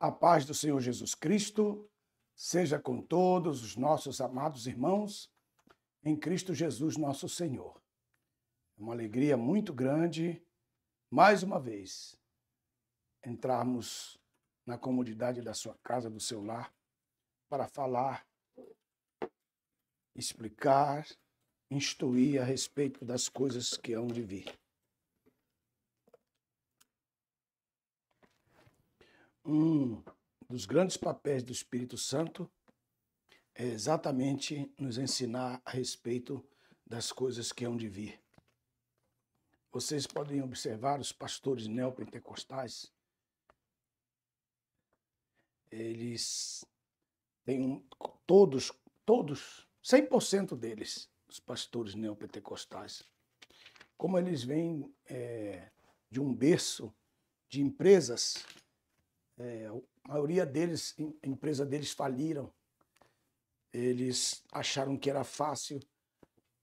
A paz do Senhor Jesus Cristo seja com todos os nossos amados irmãos em Cristo Jesus, nosso Senhor. É uma alegria muito grande, mais uma vez, entrarmos na comodidade da sua casa, do seu lar, para falar, explicar, instruir a respeito das coisas que hão de vir. Um dos grandes papéis do Espírito Santo é exatamente nos ensinar a respeito das coisas que hão de vir. Vocês podem observar os pastores neopentecostais, eles têm todos, 100% deles, os pastores neopentecostais, como eles vêm de um berço de empresas, a maioria deles, a empresa deles faliram. Eles acharam que era fácil,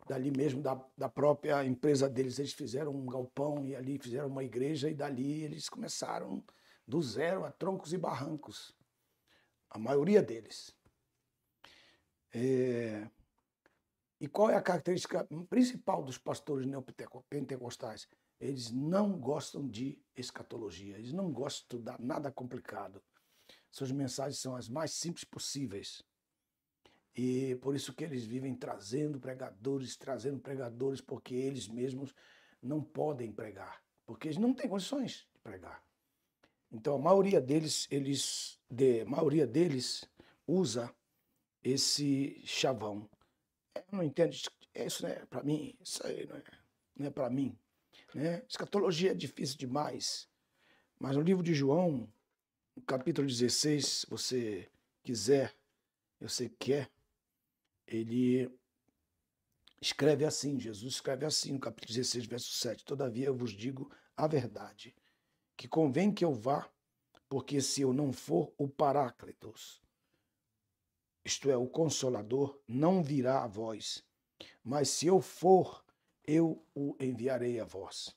dali mesmo, da própria empresa deles, eles fizeram um galpão e ali fizeram uma igreja e dali eles começaram do zero a troncos e barrancos, a maioria deles. E qual é a característica principal dos pastores neopentecostais? Eles não gostam de escatologia, eles não gostam de estudar nada complicado. Suas mensagens são as mais simples possíveis. E por isso que eles vivem trazendo pregadores, porque eles mesmos não podem pregar, porque eles não têm condições de pregar. Então a maioria deles usa esse chavão. Eu não entendo, isso não é para mim, isso aí não é para mim. Né? Escatologia é difícil demais. Mas no livro de João, no capítulo 16, se você quiser, eu sei que quer, ele escreve assim, Jesus escreve assim no capítulo 16, verso 7. Todavia eu vos digo a verdade, que convém que eu vá, porque se eu não for, o Paráclitos, isto é, o Consolador, não virá a vós. Mas se eu for, eu o enviarei a vós.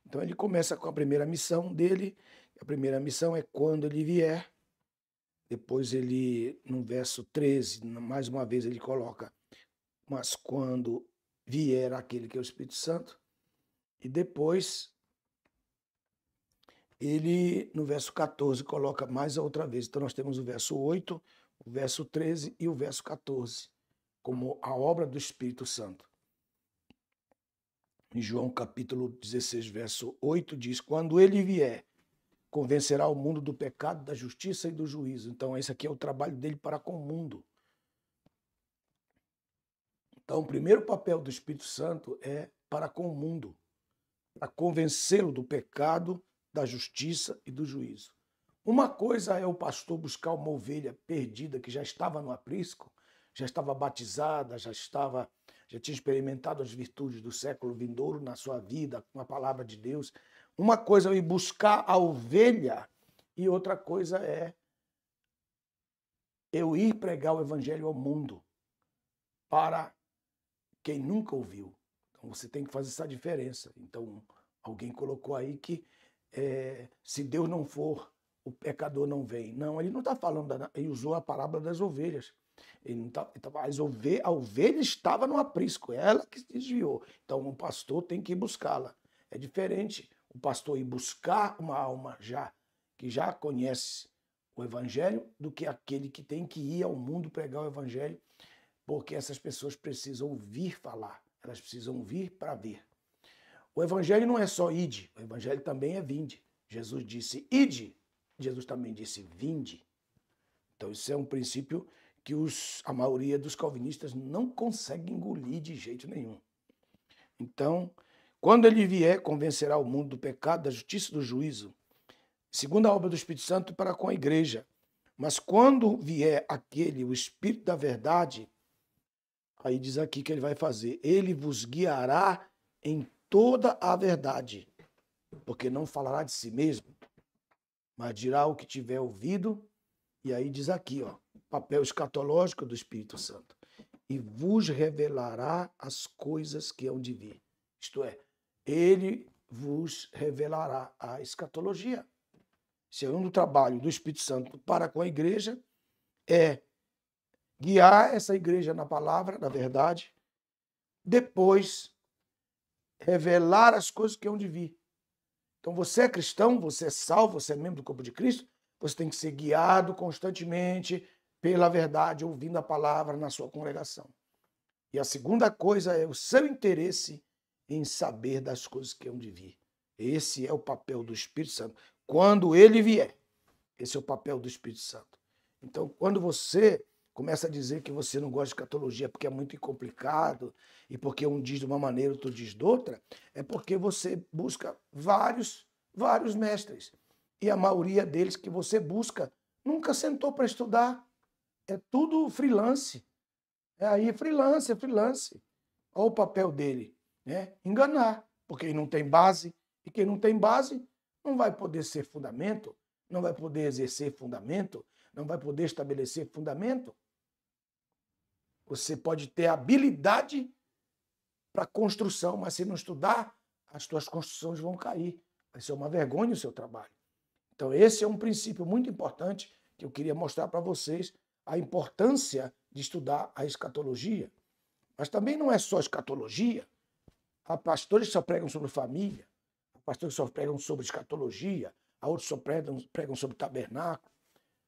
Então ele começa com a primeira missão dele. A primeira missão é quando ele vier. Depois ele, no verso 13, mais uma vez ele coloca, mas quando vier aquele que é o Espírito Santo. E depois ele, no verso 14, coloca mais outra vez. Então nós temos o verso 8, o verso 13 e o verso 14, como a obra do Espírito Santo. Em João capítulo 16, verso 8, diz, quando ele vier, convencerá o mundo do pecado, da justiça e do juízo. Então esse aqui é o trabalho dele para com o mundo. Então o primeiro papel do Espírito Santo é para com o mundo, para convencê-lo do pecado, da justiça e do juízo. Uma coisa é o pastor buscar uma ovelha perdida que já estava no aprisco, já estava batizada, já tinha experimentado as virtudes do século vindouro na sua vida, com a palavra de Deus. Uma coisa é ir buscar a ovelha e outra coisa é eu ir pregar o evangelho ao mundo para quem nunca ouviu. Então você tem que fazer essa diferença. Então alguém colocou aí que se Deus não for, o pecador não vem. Não, ele não está falando, ele usou a parábola das ovelhas. A ovelha estava no aprisco, ela que se desviou. Então o pastor tem que ir buscá-la. É diferente o pastor ir buscar uma alma que já conhece o evangelho do que aquele que tem que ir ao mundo pregar o evangelho, porque essas pessoas precisam ouvir falar, elas precisam ouvir para ver. O evangelho não é só ide, o evangelho também é vinde. Jesus disse ide, Jesus também disse vinde. Então isso é um princípio que a maioria dos calvinistas não consegue engolir de jeito nenhum. Então, quando ele vier, convencerá o mundo do pecado, da justiça e do juízo, segundo a obra do Espírito Santo para com a igreja. Mas quando vier aquele, o Espírito da verdade, aí diz aqui que ele vai fazer, ele vos guiará em toda a verdade, porque não falará de si mesmo, mas dirá o que tiver ouvido. E aí diz aqui, papel escatológico do Espírito Santo. E vos revelará as coisas que hão de vir. Isto é, ele vos revelará a escatologia. segundo trabalho do Espírito Santo para com a igreja, é guiar essa igreja na palavra, na verdade, depois revelar as coisas que hão de vir. Então você é cristão, você é salvo, você é membro do corpo de Cristo, você tem que ser guiado constantemente pela verdade, ouvindo a palavra na sua congregação. E a segunda coisa é o seu interesse em saber das coisas que hão de vir. Esse é o papel do Espírito Santo. Quando ele vier, esse é o papel do Espírito Santo. Então, quando você começa a dizer que você não gosta de escatologia porque é muito complicado e porque um diz de uma maneira, outro diz de outra, é porque você busca vários mestres. E a maioria deles que você busca nunca sentou para estudar. É tudo freelance. É aí freelance. Olha o papel dele, né? Enganar, porque ele não tem base. E quem não tem base não vai poder ser fundamento, não vai poder exercer fundamento, não vai poder estabelecer fundamento. Você pode ter habilidade para construção, mas se não estudar, as suas construções vão cair. Vai ser uma vergonha o seu trabalho. Então, esse é um princípio muito importante que eu queria mostrar para vocês, a importância de estudar a escatologia. Mas também não é só escatologia. Há pastores que só pregam sobre família, há pastores que só pregam sobre escatologia, há outros que só pregam sobre tabernáculo.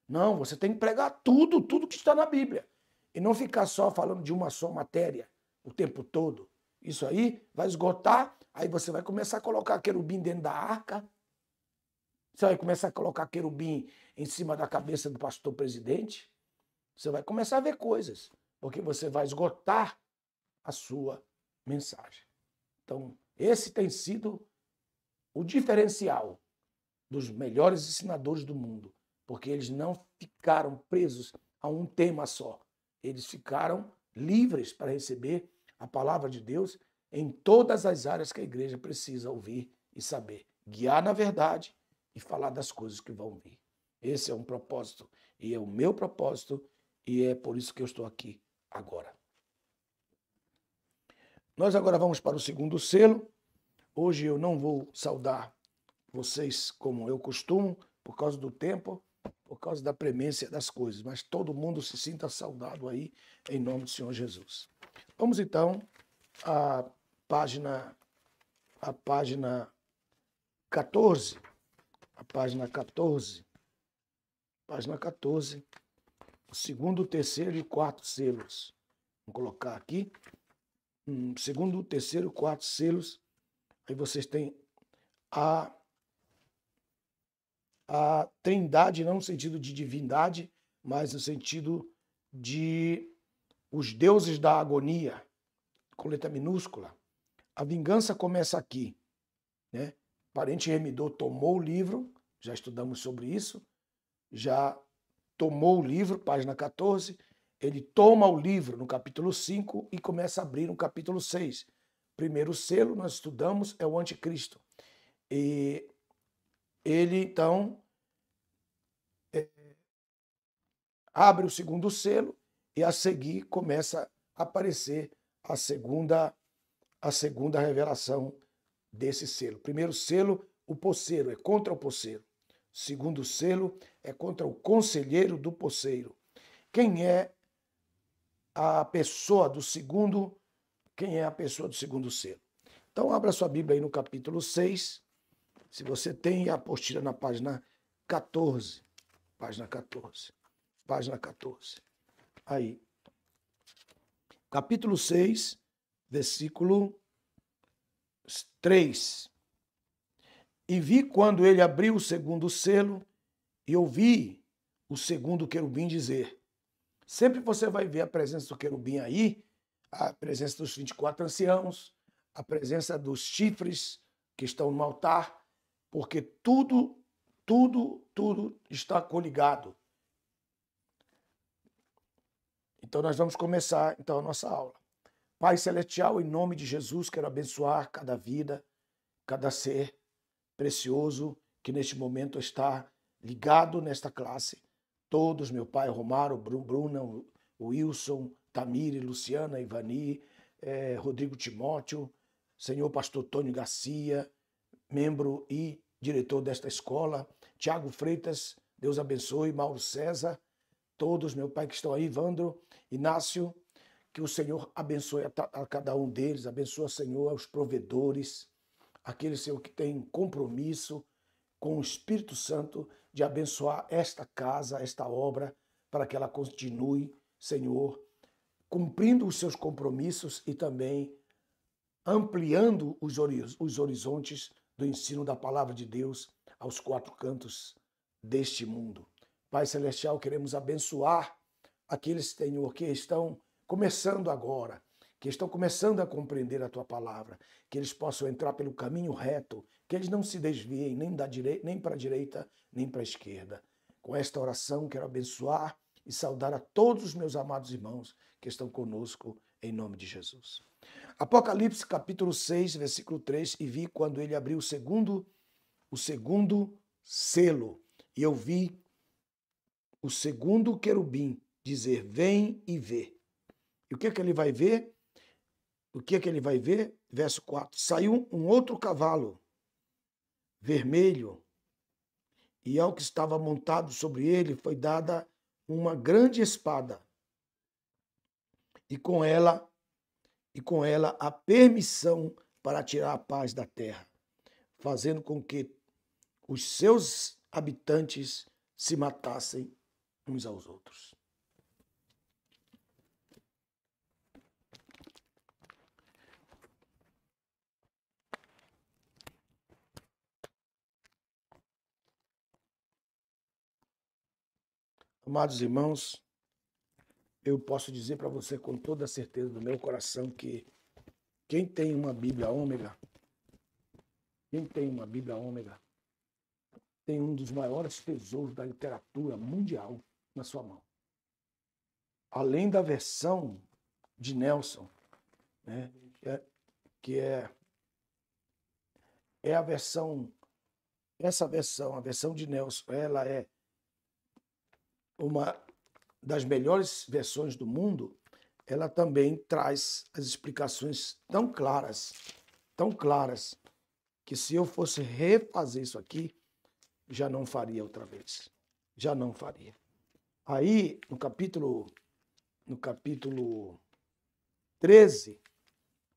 Não, você tem que pregar tudo que está na Bíblia. E não ficar só falando de uma só matéria o tempo todo. Isso aí vai esgotar, aí você vai começar a colocar querubim dentro da arca, você vai começar a colocar querubim em cima da cabeça do pastor presidente, você vai começar a ver coisas, porque você vai esgotar a sua mensagem. Então, esse tem sido o diferencial dos melhores ensinadores do mundo, porque eles não ficaram presos a um tema só. Eles ficaram livres para receber a palavra de Deus em todas as áreas que a igreja precisa ouvir e saber. Guiar na verdade e falar das coisas que vão vir. Esse é um propósito, e é o meu propósito, e é por isso que eu estou aqui agora. Nós agora vamos para o segundo selo. Hoje eu não vou saudar vocês como eu costumo, por causa do tempo, por causa da premência das coisas, mas todo mundo se sinta saudado aí, em nome do Senhor Jesus. Vamos então à página 14. A página 14. Página 14. O segundo, terceiro e quarto selos. Vou colocar aqui. Segundo, terceiro e quarto selos. Aí vocês têm a trindade, não no sentido de divindade, mas no sentido de os deuses da agonia, com letra minúscula. A vingança começa aqui, né? Parente remidor tomou o livro, já estudamos sobre isso, já tomou o livro, página 14, ele toma o livro no capítulo 5 e começa a abrir no capítulo 6. Primeiro selo, nós estudamos, é o anticristo. E ele, então, abre o segundo selo e a seguir começa a aparecer a segunda revelação desse selo. Primeiro selo, o poceiro, é contra o poceiro. Segundo selo é contra o conselheiro do poceiro. Quem é a pessoa do segundo? Quem é a pessoa do segundo selo? Então, abra sua Bíblia aí no capítulo 6. Se você tem a apostila na página 14. Página 14. Página 14. Aí. Capítulo 6, versículo 3. E vi quando ele abriu o segundo selo e ouvi o segundo querubim dizer. Sempre você vai ver a presença do querubim aí, a presença dos 24 anciãos, a presença dos chifres que estão no altar, porque tudo está coligado. Então nós vamos começar então a nossa aula. Pai Celestial, em nome de Jesus, quero abençoar cada vida, cada ser precioso que neste momento está ligado nesta classe. Todos, meu pai, Romário, Bruna, Wilson, Tamiri, Luciana, Ivani, Rodrigo Timóteo, Senhor Pastor Tônio Garcia, membro e diretor desta escola, Tiago Freitas, Deus abençoe, Mauro César, todos, meu pai, que estão aí, Vandro, Inácio, que o Senhor abençoe a cada um deles, abençoa, Senhor, os provedores, aqueles, Senhor, que têm compromisso com o Espírito Santo de abençoar esta casa, esta obra, para que ela continue, Senhor, cumprindo os seus compromissos e também ampliando os horizontes do ensino da palavra de Deus aos quatro cantos deste mundo. Pai Celestial, queremos abençoar aqueles, Senhor, que estão começando agora, que estão começando a compreender a Tua palavra, que eles possam entrar pelo caminho reto, que eles não se desviem nem para a direita, nem para a esquerda. Com esta oração, quero abençoar e saudar a todos os meus amados irmãos que estão conosco, em nome de Jesus. Apocalipse capítulo 6, versículo 3, e vi quando ele abriu o segundo selo, e eu vi o segundo querubim dizer, vem e vê. E o que é que ele vai ver? O que é que ele vai ver? Verso 4, saiu um outro cavalo, vermelho, e ao que estava montado sobre ele foi dada uma grande espada, e com ela a permissão para tirar a paz da terra, fazendo com que os seus habitantes se matassem uns aos outros. Amados irmãos, eu posso dizer para você com toda a certeza do meu coração que quem tem uma Bíblia Ômega, tem um dos maiores tesouros da literatura mundial na sua mão. Além da versão de Nelson, né, que é a versão, a versão de Nelson, ela é uma das melhores versões do mundo, ela também traz as explicações tão claras, que se eu fosse refazer isso aqui, já não faria outra vez. Já não faria. Aí, no capítulo 13,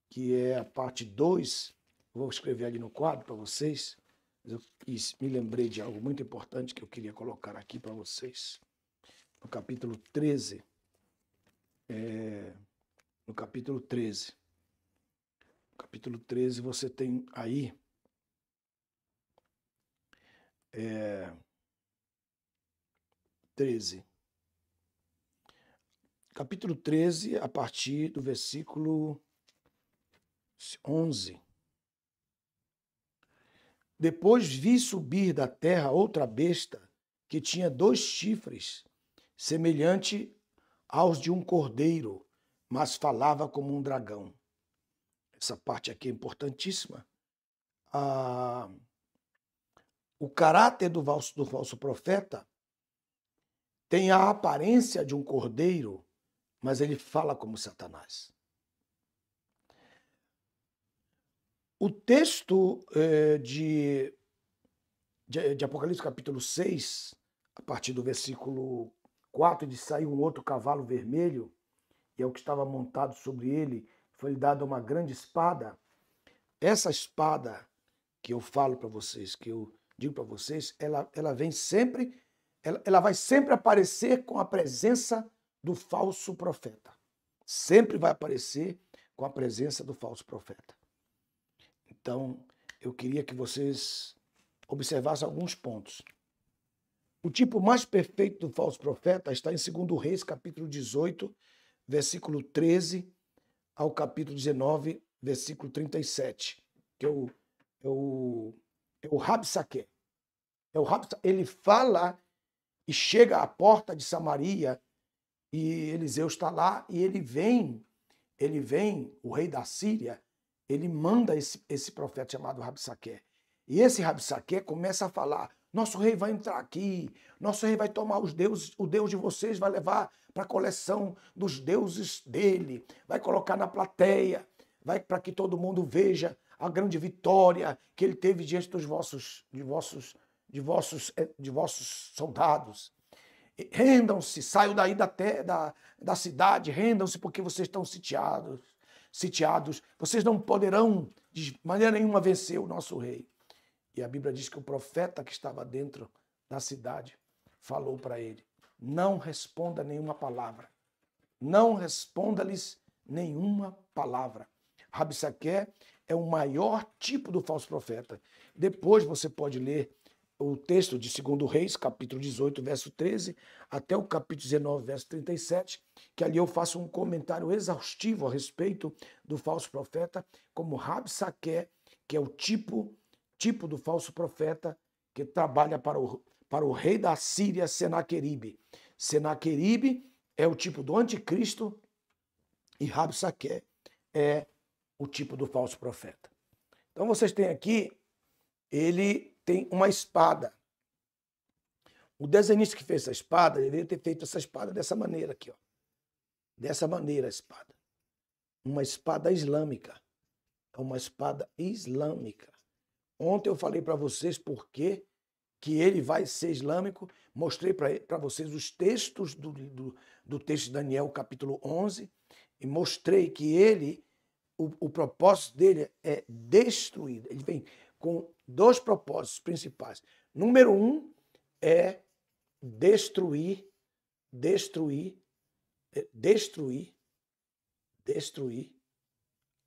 que é a parte 2, vou escrever ali no quadro para vocês, eu me lembrei de algo muito importante que eu queria colocar aqui para vocês. No capítulo 13, você tem aí 13. Capítulo 13, a partir do versículo 11. Depois vi subir da terra outra besta que tinha 2 chifres, semelhante aos de um cordeiro, mas falava como um dragão. Essa parte aqui é importantíssima. O caráter do falso profeta tem a aparência de um cordeiro, mas ele fala como Satanás. O texto de Apocalipse capítulo 6, a partir do versículo 4, de sair um outro cavalo vermelho, e ao que estava montado sobre ele foi-lhe dada uma grande espada. Essa espada que eu falo para vocês, que eu digo para vocês, ela vem sempre, ela vai sempre aparecer com a presença do falso profeta. Sempre vai aparecer com a presença do falso profeta. Então, eu queria que vocês observassem alguns pontos. O tipo mais perfeito do falso profeta está em 2 Reis, capítulo 18, versículo 13, ao capítulo 19, versículo 37, que é o Rabsaque. Ele fala e chega à porta de Samaria, e Eliseu está lá, e ele vem, o rei da Síria, ele manda esse profeta chamado Rabsaque. E esse Rabsaque começa a falar, nosso rei vai entrar aqui, nosso rei vai tomar o Deus de vocês, vai levar para a coleção dos deuses dele, vai colocar na plateia, vai para que todo mundo veja a grande vitória que ele teve diante dos vossos soldados. Rendam-se, saiam daí da cidade, rendam-se porque vocês estão sitiados. Vocês não poderão de maneira nenhuma vencer o nosso rei. E a Bíblia diz que o profeta que estava dentro da cidade falou para ele: não responda nenhuma palavra. Não responda-lhes nenhuma palavra. Rabsaqué é o maior tipo do falso profeta. Depois você pode ler o texto de 2 Reis, capítulo 18, verso 13, até o capítulo 19, verso 37, que ali eu faço um comentário exaustivo a respeito do falso profeta, como Rabsaqué, que é o tipo do falso profeta que trabalha para o rei da Síria, Senaqueribe. Senaqueribe é o tipo do anticristo e Rabsaqué é o tipo do falso profeta. Então vocês têm aqui, ele tem uma espada. O desenhista que fez essa espada, ele deveria ter feito essa espada dessa maneira aqui, ó. Dessa maneira a espada. Uma espada islâmica. É uma espada islâmica. Ontem eu falei para vocês por que ele vai ser islâmico. Mostrei para vocês os textos do texto de Daniel, capítulo 11, e mostrei que ele, o propósito dele é destruir. Ele vem com dois propósitos principais. Número um é destruir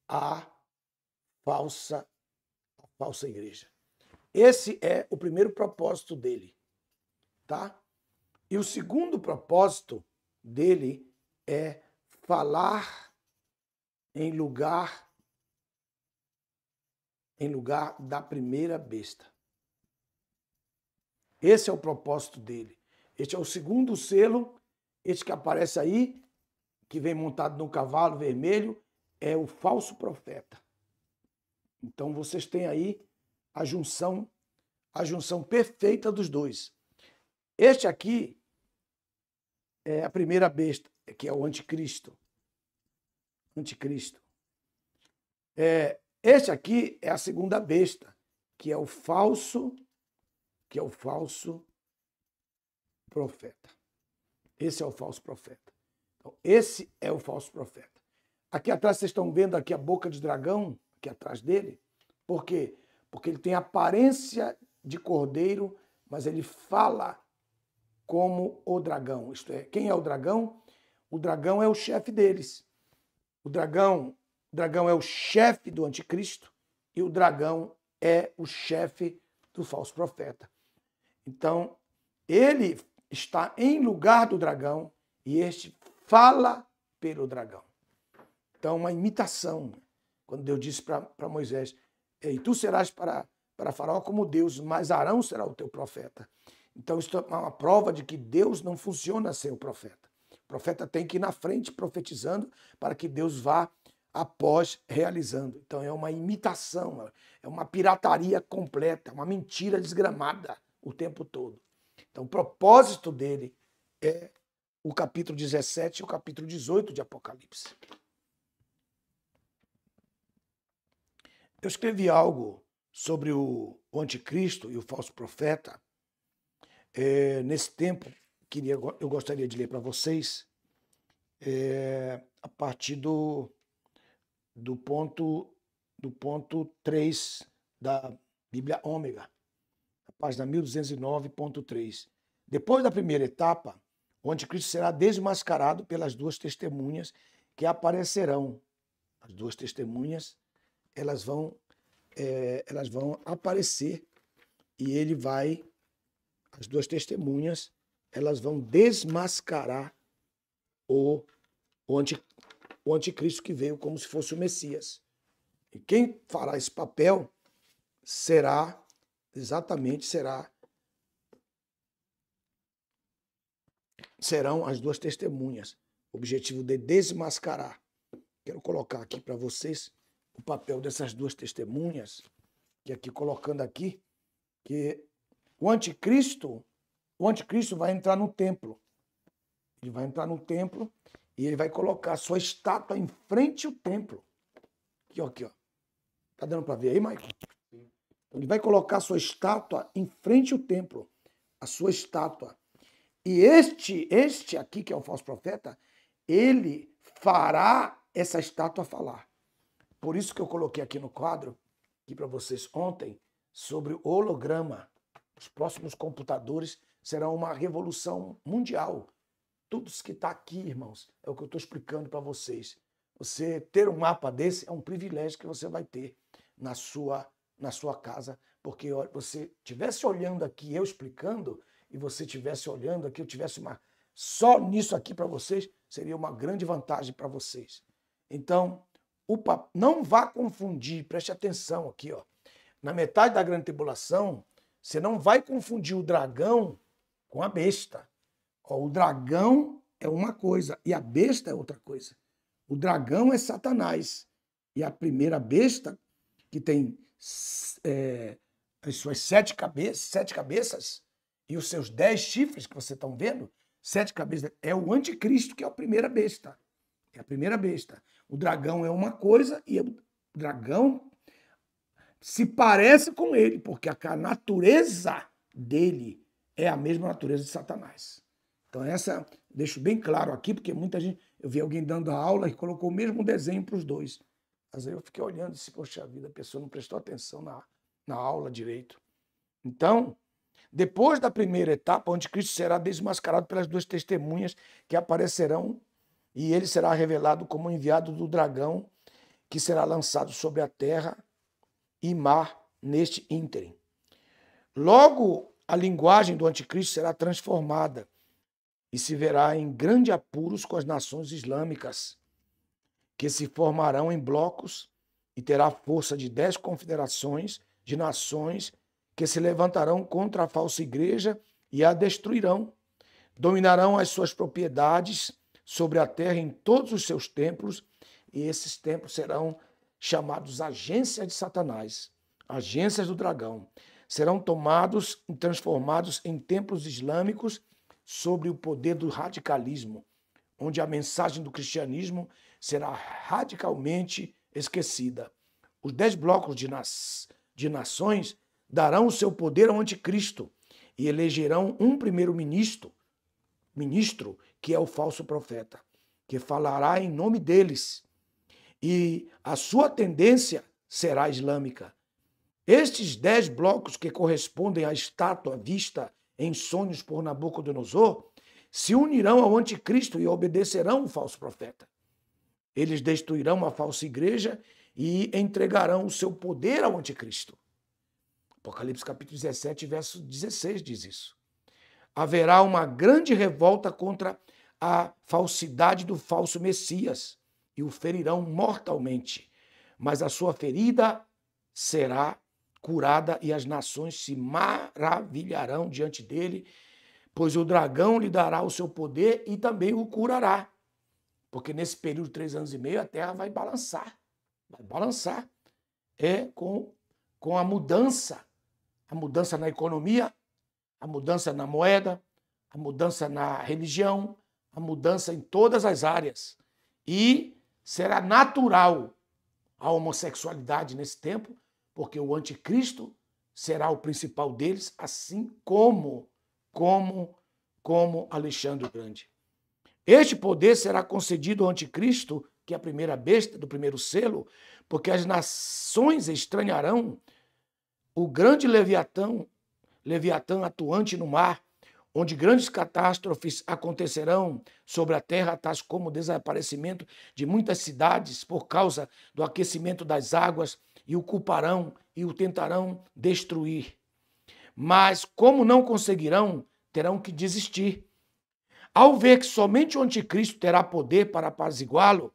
a falsa igreja. Esse é o primeiro propósito dele, tá? E o segundo propósito dele é falar em lugar da primeira besta. Esse é o propósito dele. Este é o segundo selo, este que aparece aí, que vem montado num cavalo vermelho, é o falso profeta. Então vocês têm aí a junção perfeita dos dois. Este aqui é a primeira besta, que é o anticristo. Este aqui é a segunda besta, que é o falso profeta. Esse é o falso profeta. Então, esse é o falso profeta. Aqui atrás vocês estão vendo aqui a boca de dragão, aqui atrás dele. Por quê? Porque ele tem aparência de cordeiro, mas ele fala como o dragão. Isto é, quem é o dragão? O dragão é o chefe deles. O dragão é o chefe do anticristo e o dragão é o chefe do falso profeta. Então, ele está em lugar do dragão e este fala pelo dragão. Então, uma imitação. Quando Deus disse para Moisés: e tu serás para Faraó como Deus, mas Arão será o teu profeta. Então, isso é uma prova de que Deus não funciona sem o profeta. O profeta tem que ir na frente profetizando para que Deus vá após realizando. Então, é uma imitação, é uma pirataria completa, uma mentira desgramada o tempo todo. Então, o propósito dele é o capítulo 17 e o capítulo 18 de Apocalipse. Eu escrevi algo sobre o anticristo e o falso profeta. Nesse tempo, eu gostaria de ler para vocês a partir do ponto 3 da Bíblia Ômega, a página 1209.3. Depois da primeira etapa, o anticristo será desmascarado pelas duas testemunhas que aparecerão. As duas testemunhas, elas vão aparecer e as duas testemunhas, elas vão desmascarar o anticristo que veio como se fosse o Messias. E quem fará esse papel serão as duas testemunhas. O objetivo de desmascarar. Quero colocar aqui para vocês o papel dessas duas testemunhas, que aqui colocando aqui, que o anticristo vai entrar no templo. Ele vai entrar no templo e ele vai colocar sua estátua em frente ao templo. Aqui, ó. Está dando para ver aí, Michael? Ele vai colocar a sua estátua em frente ao templo. A sua estátua. E este aqui, que é o falso profeta, ele fará essa estátua falar. Por isso que eu coloquei aqui no quadro, aqui para vocês ontem, sobre o holograma. Os próximos computadores serão uma revolução mundial. Tudo isso que está aqui, irmãos, é o que eu estou explicando para vocês. Você ter um mapa desse é um privilégio que você vai ter na sua casa, porque você estivesse olhando aqui, eu explicando, e você estivesse olhando aqui, eu tivesse só nisso aqui para vocês, seria uma grande vantagem para vocês. Então, não vá confundir, preste atenção aqui, ó. Na metade da grande tribulação, você não vai confundir o dragão com a besta. Ó, o dragão é uma coisa e a besta é outra coisa. O dragão é Satanás. E a primeira besta, que tem as suas 7 cabeças e os seus 10 chifres que vocês estão vendo, 7 cabeças, é o anticristo, que é a primeira besta. É a primeira besta. O dragão é uma coisa e o dragão se parece com ele, porque a natureza dele é a mesma natureza de Satanás. Então essa, deixo bem claro aqui, porque muita gente, eu vi alguém dando aula e colocou o mesmo desenho para os dois. Mas aí eu fiquei olhando e disse, poxa vida, a pessoa não prestou atenção na aula direito. Então, depois da primeira etapa, o anticristo será desmascarado pelas 2 testemunhas que aparecerão e ele será revelado como enviado do dragão que será lançado sobre a terra e mar neste ínterim. Logo, a linguagem do anticristo será transformada e se verá em grande apuros com as nações islâmicas, que se formarão em blocos e terá força de 10 confederações de nações que se levantarão contra a falsa igreja e a destruirão. Dominarão as suas propriedades sobre a terra em todos os seus templos, e esses templos serão chamados agências de Satanás, agências do dragão. Serão tomados e transformados em templos islâmicos sobre o poder do radicalismo, onde a mensagem do cristianismo será radicalmente esquecida. Os 10 blocos de nações darão o seu poder ao anticristo e elegerão um primeiro-ministro, que é o falso profeta, que falará em nome deles. E a sua tendência será islâmica. Estes 10 blocos, que correspondem à estátua vista em sonhos por Nabucodonosor, se unirão ao anticristo e obedecerão o falso profeta. Eles destruirão a falsa igreja e entregarão o seu poder ao anticristo. Apocalipse capítulo 17, verso 16 diz isso. Haverá uma grande revolta contra a falsidade do falso Messias e o ferirão mortalmente, mas a sua ferida será curada e as nações se maravilharão diante dele, pois o dragão lhe dará o seu poder e também o curará. Porque nesse período de 3 anos e meio a terra vai balançar. Vai balançar. Com a mudança na economia, a mudança na moeda, a mudança na religião, a mudança em todas as áreas. E será natural a homossexualidade nesse tempo, porque o anticristo será o principal deles, assim como Alexandre o Grande. Este poder será concedido ao anticristo, que é a primeira besta do primeiro selo, porque as nações estranharão o grande Leviatã atuante no mar, onde grandes catástrofes acontecerão sobre a terra, tais como o desaparecimento de muitas cidades por causa do aquecimento das águas, e o culparão e o tentarão destruir. Mas, como não conseguirão, terão que desistir. Ao ver que somente o anticristo terá poder para apaziguá-lo,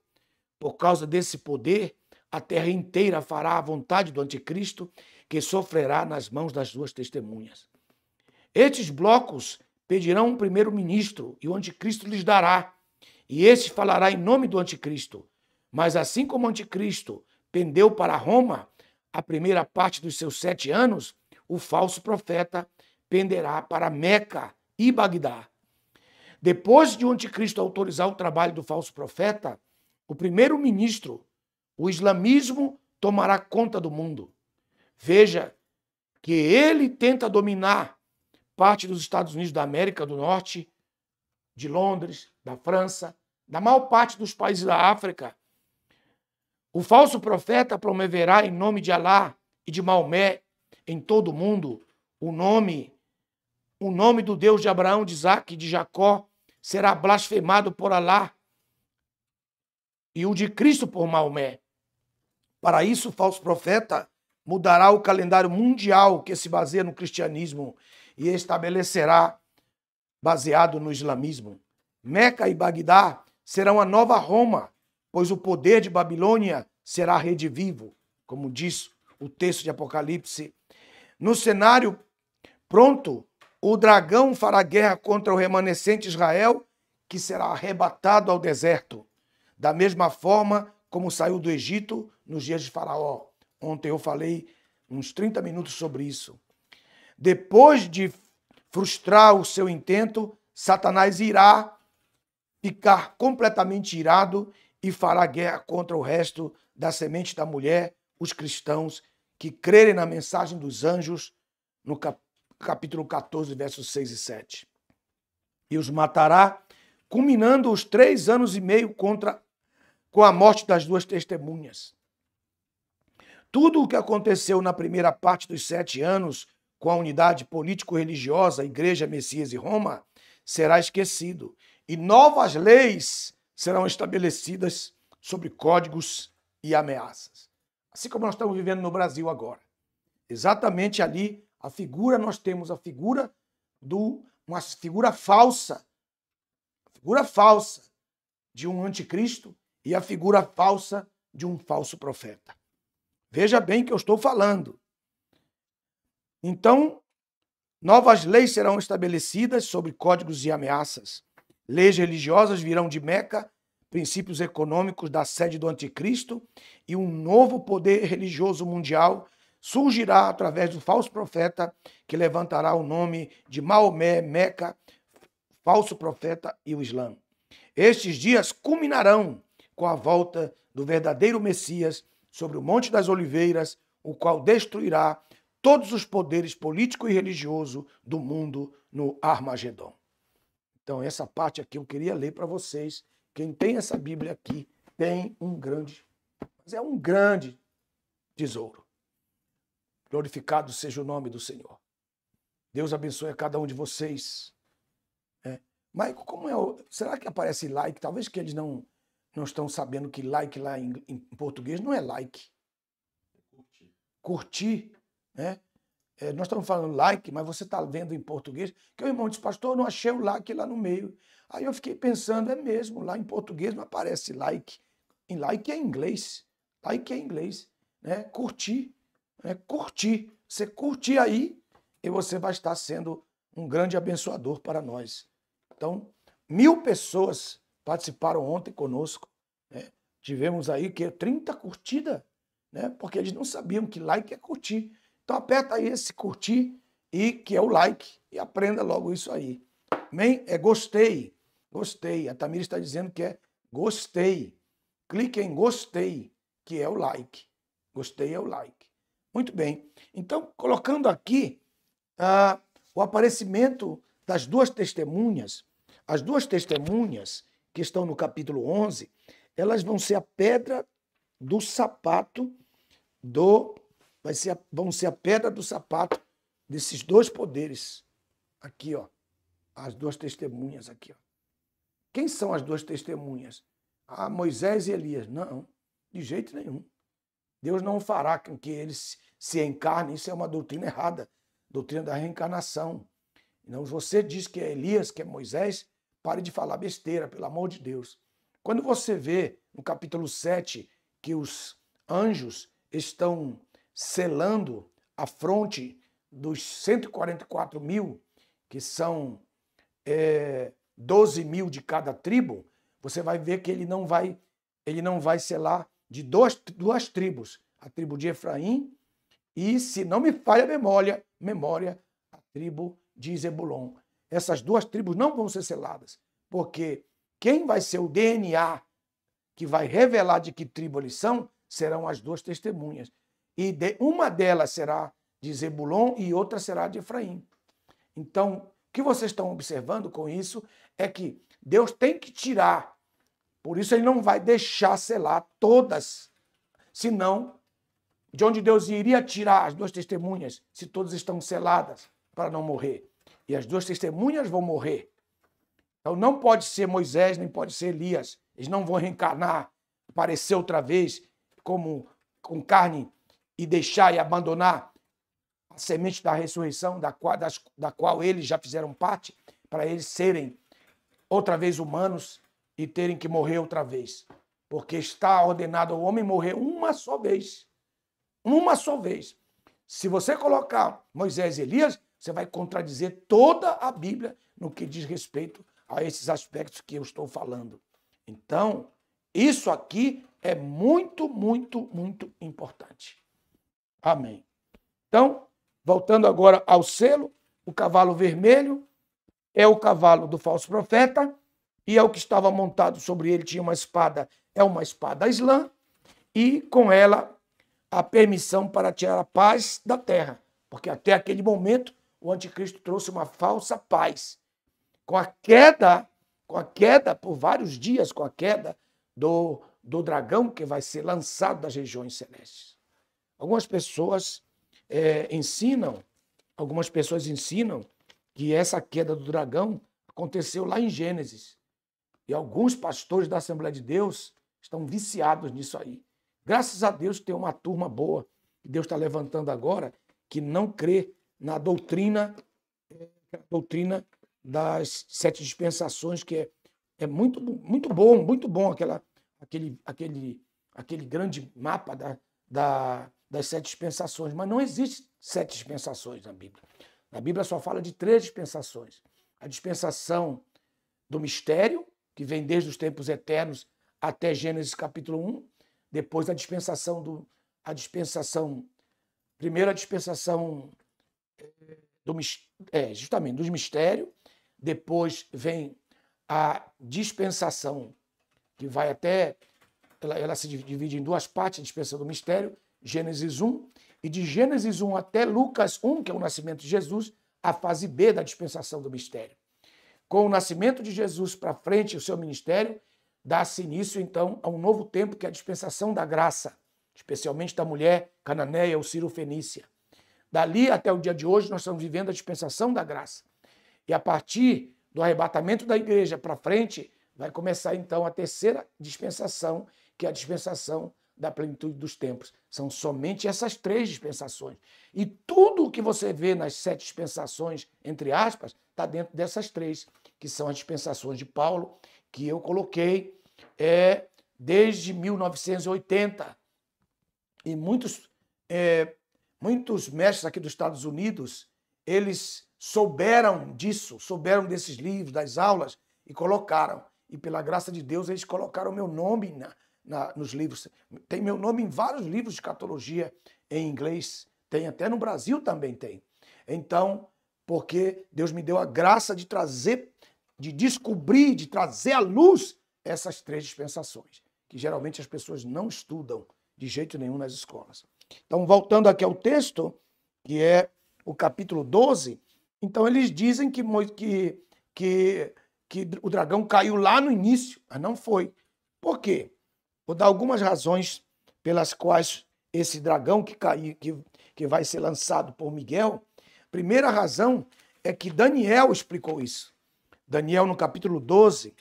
por causa desse poder, a terra inteira fará a vontade do anticristo, que sofrerá nas mãos das 2 testemunhas. Estes blocos pedirão um primeiro-ministro, e o anticristo lhes dará, e este falará em nome do anticristo. Mas assim como o anticristo pendeu para Roma a primeira parte dos seus 7 anos, o falso profeta penderá para Meca e Bagdá. Depois de o anticristo autorizar o trabalho do falso profeta, o primeiro-ministro, o islamismo tomará conta do mundo. Veja que ele tenta dominar parte dos Estados Unidos da América do Norte, de Londres, da França, da maior parte dos países da África. O falso profeta promoverá em nome de Alá e de Maomé em todo o mundo o nome do Deus de Abraão, de Isaque e de Jacó será blasfemado por Alá e o de Cristo por Maomé. Para isso, o falso profeta mudará o calendário mundial que se baseia no cristianismo e estabelecerá baseado no islamismo. Meca e Bagdá serão a nova Roma, pois o poder de Babilônia será redivivo, como diz o texto de Apocalipse. No cenário pronto, o dragão fará guerra contra o remanescente Israel, que será arrebatado ao deserto, da mesma forma como saiu do Egito nos dias de Faraó. Ontem eu falei uns 30 minutos sobre isso. Depois de frustrar o seu intento, Satanás irá ficar completamente irado e fará guerra contra o resto da semente da mulher, os cristãos que crerem na mensagem dos anjos, no capítulo 14, versos 6 e 7. E os matará, culminando os 3 anos e meio com a morte das 2 testemunhas. Tudo o que aconteceu na primeira parte dos 7 anos, com a unidade político-religiosa, Igreja, Messias e Roma, será esquecido. E novas leis serão estabelecidas sobre códigos e ameaças. Assim como nós estamos vivendo no Brasil agora. Exatamente ali, nós temos a figura uma figura falsa de um anticristo e a figura falsa de um falso profeta. Veja bem o que eu estou falando. Então, novas leis serão estabelecidas sobre códigos e ameaças. Leis religiosas virão de Meca, princípios econômicos da sede do anticristo e um novo poder religioso mundial surgirá através do falso profeta que levantará o nome de Maomé, Meca, falso profeta e o Islã. Estes dias culminarão com a volta do verdadeiro Messias sobre o Monte das Oliveiras, o qual destruirá todos os poderes político e religioso do mundo no Armagedon. Então, essa parte aqui eu queria ler para vocês. Quem tem essa Bíblia aqui tem mas é um grande tesouro. Glorificado seja o nome do Senhor. Deus abençoe a cada um de vocês. Mas será que aparece like? Talvez que eles não estão sabendo que like lá em português não é like. Curtir, né? Nós estamos falando like, mas você está vendo em português. Que o irmão disse, pastor, eu não achei o like lá no meio. Aí eu fiquei pensando, é mesmo, lá em português não aparece like. Em like é inglês. Like é inglês. Né? Curtir. Curtir. Você curtir aí e você vai estar sendo um grande abençoador para nós. Então, 1000 pessoas participaram ontem conosco. Né? Tivemos aí 30 curtidas, né? Porque eles não sabiam que like é curtir. Então aperta aí esse curtir e que é o like e aprenda logo isso aí. Amém? É gostei. Gostei. A Tamira está dizendo que é gostei. Clique em gostei, que é o like. Gostei é o like. Muito bem. Então, colocando aqui o aparecimento das 2 testemunhas. As 2 testemunhas que estão no capítulo 11, elas vão ser a pedra do sapato vão ser a pedra do sapato desses 2 poderes. Aqui, ó. As 2 testemunhas aqui, ó. Quem são as 2 testemunhas? Moisés e Elias. Não, de jeito nenhum. Deus não fará com que eles se encarnem. Isso é uma doutrina errada. Doutrina da reencarnação. Então, você diz que é Elias, que é Moisés, pare de falar besteira, pelo amor de Deus. Quando você vê no capítulo 7 que os anjos estão selando a fronte dos 144.000, que são 12.000 de cada tribo, você vai ver que ele não vai selar de duas tribos, a tribo de Efraim e, se não me falha a memória, a tribo de Zebulon. Essas 2 tribos não vão ser seladas, porque quem vai ser o DNA que vai revelar de que tribo eles são serão as duas testemunhas. E uma delas será de Zebulon e outra será de Efraim. Então, o que vocês estão observando com isso é que Deus tem que tirar. Por isso ele não vai deixar selar todas. Senão, de onde Deus iria tirar as duas testemunhas se todas estão seladas para não morrer? E as duas testemunhas vão morrer. Então não pode ser Moisés, nem pode ser Elias. Eles não vão reencarnar, aparecer outra vez como com carne e deixar e abandonar a semente da ressurreição, da qual eles já fizeram parte, para eles serem outra vez humanos e terem que morrer outra vez. Porque está ordenado ao homem morrer uma só vez. Uma só vez. Se você colocar Moisés e Elias, você vai contradizer toda a Bíblia no que diz respeito a esses aspectos que eu estou falando. Então, isso aqui é muito, muito, muito importante. Amém. Então, voltando agora ao selo, o cavalo vermelho é o cavalo do falso profeta e é o que estava montado sobre ele, tinha uma espada, é uma espada islã, e com ela a permissão para tirar a paz da terra, porque até aquele momento o anticristo trouxe uma falsa paz. Com a queda por vários dias, com a queda do dragão que vai ser lançado das regiões celestes. Algumas pessoas ensinam que essa queda do dragão aconteceu lá em Gênesis. E alguns pastores da Assembleia de Deus estão viciados nisso aí. Graças a Deus tem uma turma boa que Deus está levantando agora que não crê na doutrina das 7 dispensações, que é muito bom aquele grande mapa das 7 dispensações, mas não existe 7 dispensações na Bíblia. Na Bíblia só fala de 3 dispensações. A dispensação do mistério, que vem desde os tempos eternos até Gênesis capítulo 1, depois primeira dispensação justamente dos mistérios, depois vem a dispensação, que vai até, ela se divide em 2 partes, a dispensação do mistério, Gênesis 1, e de Gênesis 1 até Lucas 1, que é o nascimento de Jesus, a fase B da dispensação do mistério. Com o nascimento de Jesus para frente, o seu ministério, dá-se início, então, a um novo tempo, que é a dispensação da graça, especialmente da mulher cananeia ou cirofenícia. Dali até o dia de hoje, nós estamos vivendo a dispensação da graça. E a partir do arrebatamento da igreja para frente, vai começar, então, a terceira dispensação, que é a dispensação da plenitude dos tempos. São somente essas 3 dispensações. E tudo o que você vê nas 7 dispensações, entre aspas, está dentro dessas 3, que são as dispensações de Paulo, que eu coloquei desde 1980. E muitos mestres aqui dos Estados Unidos, eles souberam disso, souberam desses livros, das aulas, e colocaram. E pela graça de Deus, eles colocaram meu nome nos livros. Tem meu nome em vários livros de escatologia em inglês. Tem até no Brasil também tem. Então, porque Deus me deu a graça de trazer, de descobrir, de trazer à luz essas 3 dispensações, que geralmente as pessoas não estudam de jeito nenhum nas escolas. Então, voltando aqui ao texto, que é o capítulo 12, então eles dizem que o dragão caiu lá no início, mas não foi. Por quê? Vou dar algumas razões pelas quais esse dragão que vai ser lançado por Miguel. Primeira razão é que Daniel explicou isso. Daniel, no capítulo 12,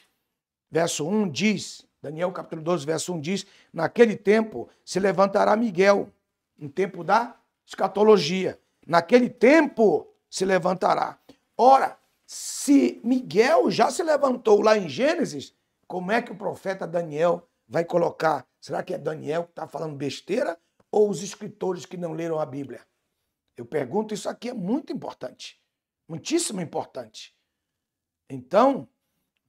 verso 1, diz, naquele tempo se levantará Miguel, no tempo da escatologia. Naquele tempo se levantará. Ora, se Miguel já se levantou lá em Gênesis, como é que o profeta Daniel vai colocar? Será que é Daniel que está falando besteira ou os escritores que não leram a Bíblia? Eu pergunto, isso aqui é muito importante, muitíssimo importante. Então,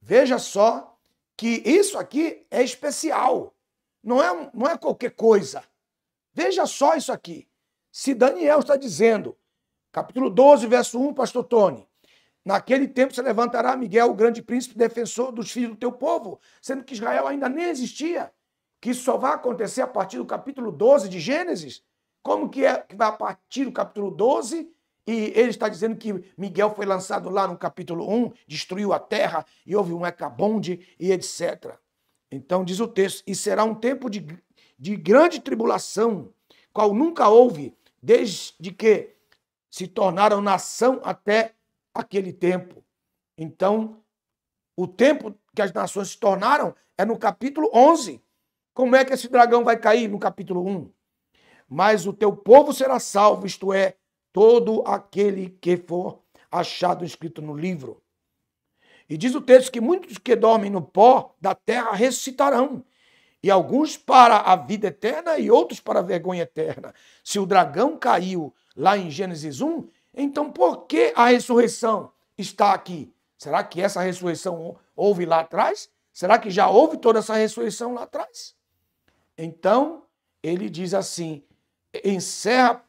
veja só que isso aqui é especial, não é qualquer coisa. Veja só isso aqui. Se Daniel está dizendo, capítulo 12, verso 1, pastor Tony, naquele tempo se levantará Miguel, o grande príncipe defensor dos filhos do teu povo, sendo que Israel ainda nem existia. que isso só vai acontecer a partir do capítulo 12 de Gênesis? Como que é que vai a partir do capítulo 12? E ele está dizendo que Miguel foi lançado lá no capítulo 1, destruiu a terra e houve um Hecabonde e etc. Então diz o texto, e será um tempo de grande tribulação, qual nunca houve, desde que se tornaram nação até aquele tempo. Então, o tempo que as nações se tornaram é no capítulo 11. Como é que esse dragão vai cair no capítulo 1? Mas o teu povo será salvo, isto é, todo aquele que for achado escrito no livro. E diz o texto que muitos que dormem no pó da terra ressuscitarão, e alguns para a vida eterna e outros para a vergonha eterna. Se o dragão caiu lá em Gênesis 1, então por que a ressurreição está aqui? Será que essa ressurreição houve lá atrás? Será que já houve toda essa ressurreição lá atrás? Então, ele diz assim, encerra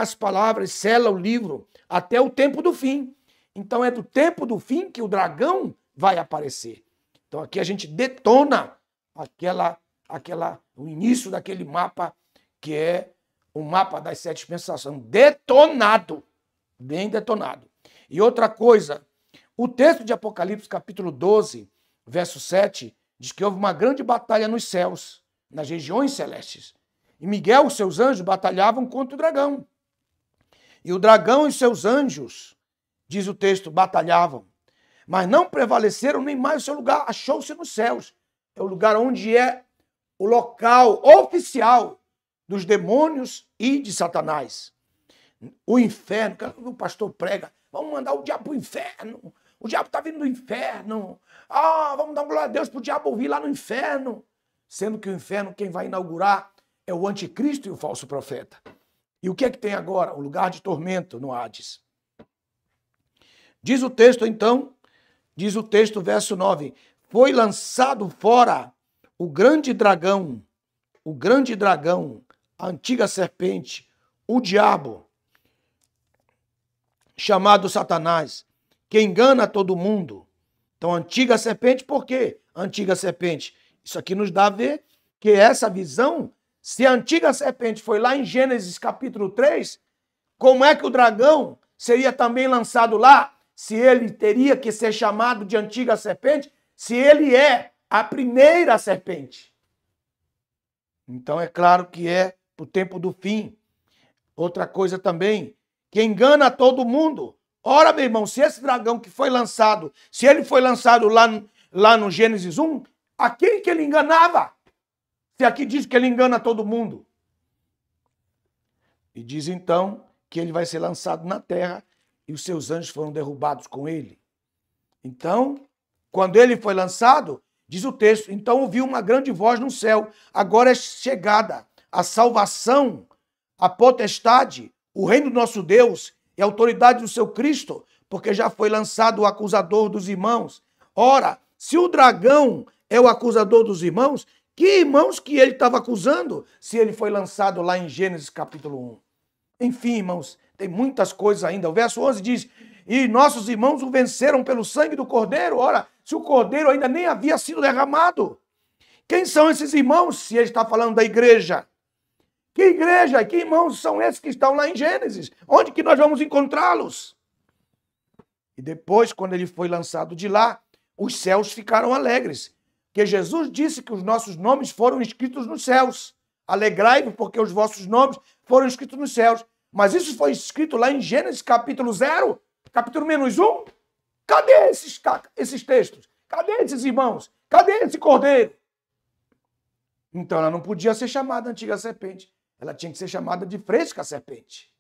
as palavras, sela o livro até o tempo do fim. Então é do tempo do fim que o dragão vai aparecer. Então aqui a gente detona o início daquele mapa que é o mapa das 7 dispensações. Detonado, bem detonado. E outra coisa, o texto de Apocalipse capítulo 12, verso 7, diz que houve uma grande batalha nos céus, nas regiões celestes. E Miguel e os seus anjos batalhavam contra o dragão. E o dragão e os seus anjos, diz o texto, batalhavam. Mas não prevaleceram nem mais o seu lugar, achou-se nos céus. É o lugar onde é o local oficial dos demônios e de Satanás. O inferno, o pastor prega, vamos mandar o diabo para o inferno. O diabo está vindo do inferno. Vamos dar glória a Deus para o diabo ouvir lá no inferno. Sendo que o inferno, quem vai inaugurar é o anticristo e o falso profeta. E o que é que tem agora? O lugar de tormento no Hades. Diz o texto, então, verso 9, foi lançado fora o grande dragão, a antiga serpente, o diabo, chamado Satanás, que engana todo mundo. Então, antiga serpente, por quê? Antiga serpente. Isso aqui nos dá a ver que essa visão, se a antiga serpente foi lá em Gênesis capítulo 3, como é que o dragão seria também lançado lá? Se ele teria que ser chamado de antiga serpente, se ele é a primeira serpente. Então é claro que é o tempo do fim. Outra coisa também, que engana todo mundo. Ora, meu irmão, se esse dragão que foi lançado, se ele foi lançado lá no Gênesis 1, a quem que ele enganava? Se aqui diz que ele engana todo mundo. E diz então que ele vai ser lançado na terra e os seus anjos foram derrubados com ele. Então, quando ele foi lançado, diz o texto, então ouviu uma grande voz no céu, agora é chegada a salvação, a potestade, o reino do nosso Deus e a autoridade do seu Cristo, porque já foi lançado o acusador dos irmãos. Ora, se o dragão é o acusador dos irmãos, que irmãos que ele estava acusando se ele foi lançado lá em Gênesis capítulo 1? Enfim, irmãos, tem muitas coisas ainda. O verso 11 diz, e nossos irmãos o venceram pelo sangue do Cordeiro. Ora, se o Cordeiro ainda nem havia sido derramado. Quem são esses irmãos, se ele está falando da igreja? Que igreja? Que irmãos são esses que estão lá em Gênesis? Onde que nós vamos encontrá-los? E depois, quando ele foi lançado de lá, os céus ficaram alegres. Porque Jesus disse que os nossos nomes foram escritos nos céus. Alegrai-vos porque os vossos nomes foram escritos nos céus. Mas isso foi escrito lá em Gênesis capítulo 0, capítulo -1. Cadê esses textos? Cadê esses irmãos? Cadê esse cordeiro? Então ela não podia ser chamada antiga serpente. Ela tinha que ser chamada de fresca serpente.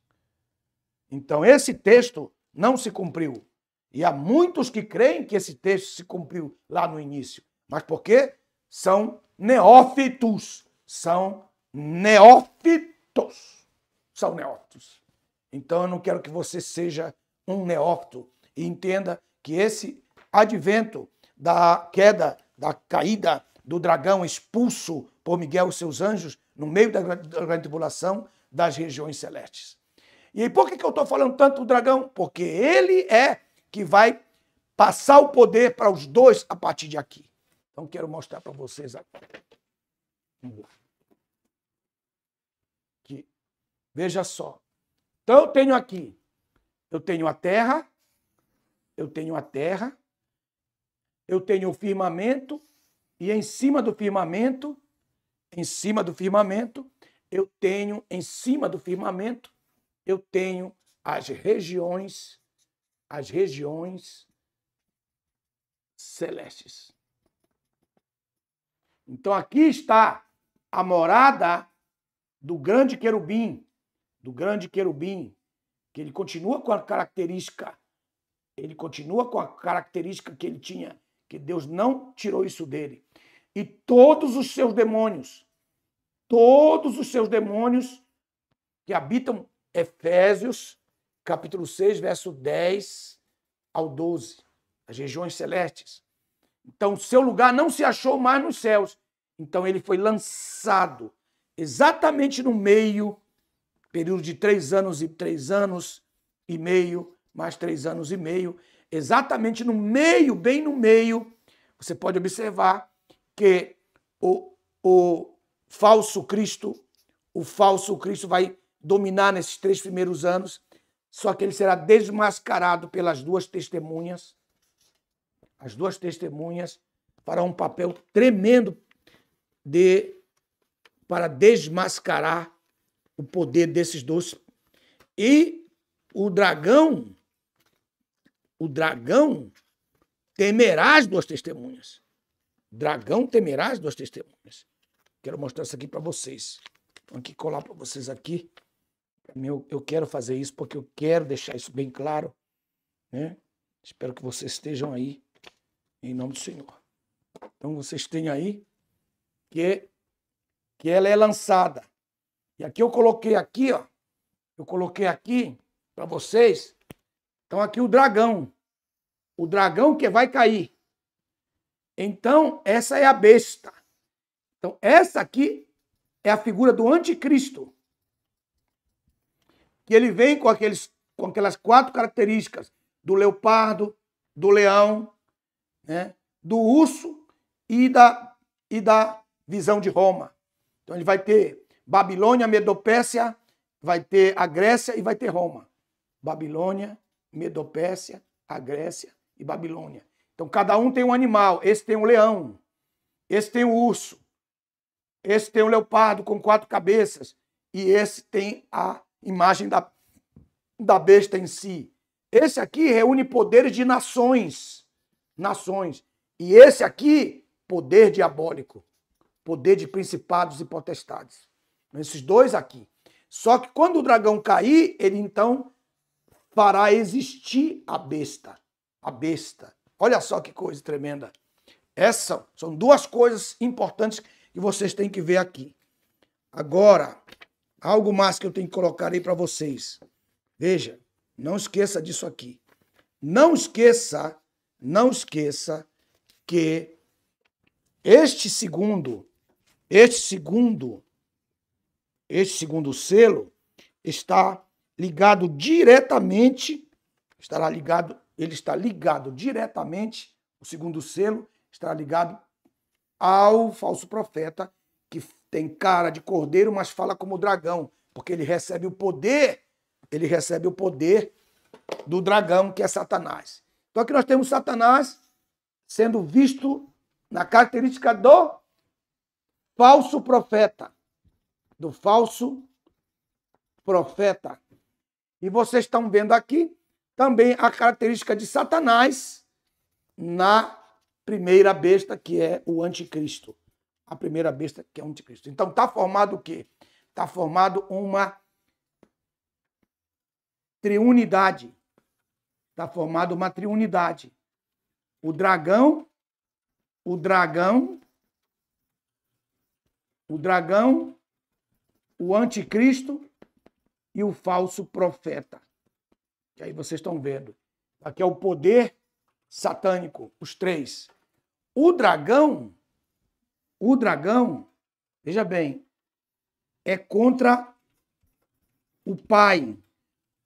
Então esse texto não se cumpriu. E há muitos que creem que esse texto se cumpriu lá no início. Mas por quê? São neófitos. São neófitos. São neófitos. Então eu não quero que você seja um neófito e entenda que esse advento da queda, da caída do dragão expulso por Miguel e seus anjos no meio da grande tribulação das regiões celestes. E por que eu estou falando tanto do dragão? Porque ele é que vai passar o poder para os dois a partir de aqui. Então, quero mostrar para vocês agora. Vamos lá. Aqui. Veja só. Então, eu tenho aqui, eu tenho a terra, eu tenho o firmamento, e em cima do firmamento, eu tenho as regiões celestes. Então, aqui está a morada do grande querubim, que ele continua com a característica, que ele tinha, que Deus não tirou isso dele. E todos os seus demônios que habitam Efésios, capítulo 6, verso 10 ao 12, as regiões celestes. Então, seu lugar não se achou mais nos céus. Então, ele foi lançado exatamente no meio, período de 3 anos e meio, mais 3 anos e meio, exatamente no meio, bem no meio, você pode observar que o falso Cristo vai dominar nesses 3 primeiros anos, só que ele será desmascarado pelas 2 testemunhas. As 2 testemunhas farão um papel tremendo para desmascarar o poder desses 2. E o dragão temerá as 2 testemunhas. Quero mostrar isso aqui para vocês. Vou aqui colar para vocês aqui. Eu quero fazer isso porque eu quero deixar isso bem claro, né? Espero que vocês estejam aí, em nome do Senhor. Então, vocês têm aí que ela é lançada. E aqui eu coloquei aqui, ó. Eu coloquei aqui para vocês. Então, aqui o dragão que vai cair. Então, essa é a besta. Então, essa aqui é a figura do anticristo. Que ele vem com aquelas 4 características do leopardo, do leão, né, do urso e da visão de Roma. Então, ele vai ter Babilônia, Medopérsia, vai ter a Grécia e vai ter Roma. Babilônia, Medopérsia, a Grécia e Babilônia. Então, cada um tem um animal. Esse tem um leão, esse tem um urso, esse tem um leopardo com 4 cabeças e esse tem a imagem da besta em si. Esse aqui reúne poderes de nações. E esse aqui, poder diabólico, poder de principados e potestades. Esses 2 aqui. Só que quando o dragão cair, ele então fará existir a besta. Olha só que coisa tremenda. Essas são 2 coisas importantes que vocês têm que ver aqui. Agora, algo mais que eu tenho que colocar aí para vocês. Veja, não esqueça disso aqui. Não esqueça que este segundo selo está ligado diretamente, ele está ligado diretamente, o segundo selo está ligado ao falso profeta, que tem cara de cordeiro, mas fala como dragão, porque ele recebe o poder do dragão, que é Satanás. Então aqui nós temos Satanás sendo visto na característica do falso profeta. E vocês estão vendo aqui também a característica de Satanás na primeira besta, que é o anticristo. A primeira besta, que é o anticristo. Então está formado o quê? Está formado uma triunidade. O dragão, o anticristo e o falso profeta. E aí vocês estão vendo. Aqui é o poder satânico, os 3. O dragão, veja bem, é contra o pai.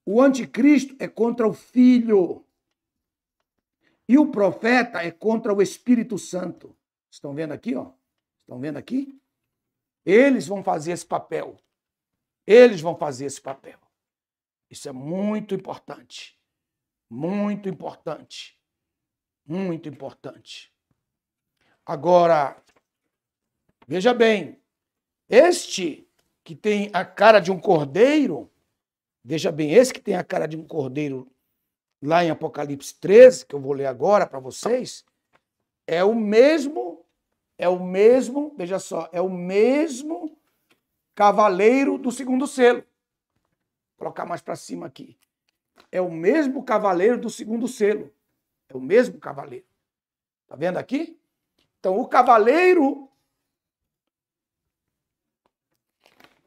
O anticristo é contra o filho. E o profeta é contra o Espírito Santo. Estão vendo aqui, ó? Estão vendo aqui? Eles vão fazer esse papel. Eles vão fazer esse papel. Isso é muito importante. Muito importante. Muito importante. Agora, veja bem, este que tem a cara de um cordeiro, veja bem, esse que tem a cara de um cordeiro lá em Apocalipse 13, que eu vou ler agora para vocês, é o mesmo, veja só, é o mesmo cavaleiro do segundo selo. Vou colocar mais para cima aqui. É o mesmo cavaleiro do segundo selo. É o mesmo cavaleiro. Tá vendo aqui? Então, o cavaleiro...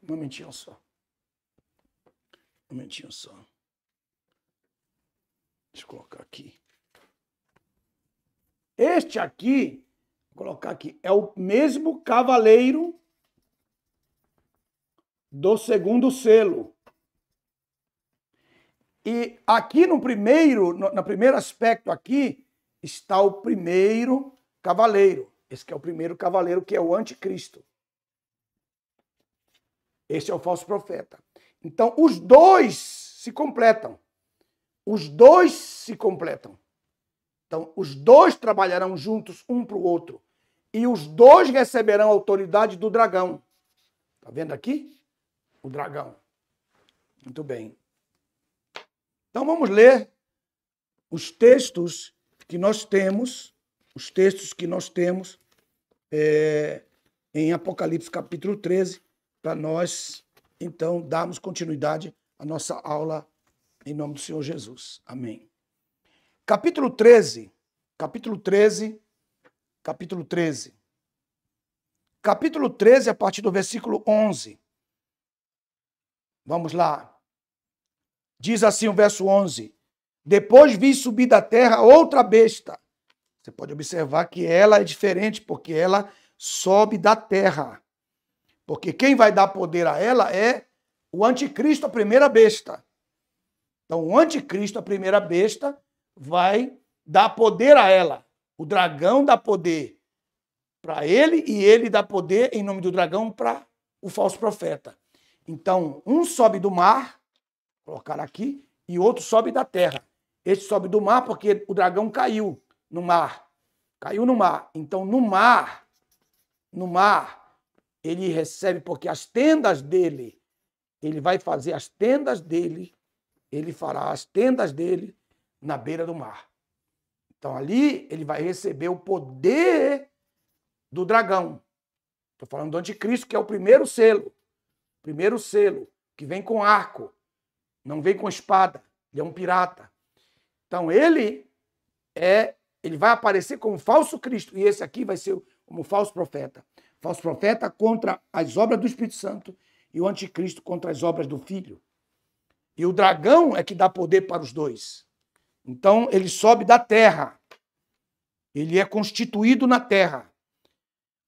Um momentinho só. Um momentinho só. Deixa eu colocar aqui. Este aqui, vou colocar aqui, é o mesmo cavaleiro do segundo selo. E aqui no primeiro aspecto aqui, está o primeiro cavaleiro. Esse que é o primeiro cavaleiro, que é o anticristo. Esse é o falso profeta. Então, os dois se completam. Os dois se completam. Então, os dois trabalharão juntos um para o outro. E os dois receberão a autoridade do dragão. Está vendo aqui? O dragão. Muito bem. Então, vamos ler os textos que nós temos, em Apocalipse capítulo 13, para nós, então, darmos continuidade à nossa aula em nome do Senhor Jesus. Amém. Capítulo 13, a partir do versículo 11. Vamos lá. Diz assim o verso 11. Depois vi subir da terra outra besta. Você pode observar que ela é diferente, porque ela sobe da terra. Porque quem vai dar poder a ela é o anticristo, a primeira besta. Então, o anticristo, a primeira besta, vai dar poder a ela. O dragão dá poder para ele e ele dá poder, em nome do dragão, para o falso profeta. Então, um sobe do mar, vou colocar aqui, e outro sobe da terra. Este sobe do mar porque o dragão caiu no mar. Caiu no mar. Então, no mar, ele recebe, porque as tendas dele, ele vai fazer as tendas dele, ele fará as tendas dele na beira do mar. Então, ali, ele vai receber o poder do dragão. Estou falando do anticristo, que é o primeiro selo. Primeiro selo, que vem com arco. Não vem com espada. Ele é um pirata. Então, ele vai aparecer como falso Cristo. E esse aqui vai ser como falso profeta. Falso profeta contra as obras do Espírito Santo e o anticristo contra as obras do Filho. E o dragão é que dá poder para os dois. Então, ele sobe da terra. Ele é constituído na terra.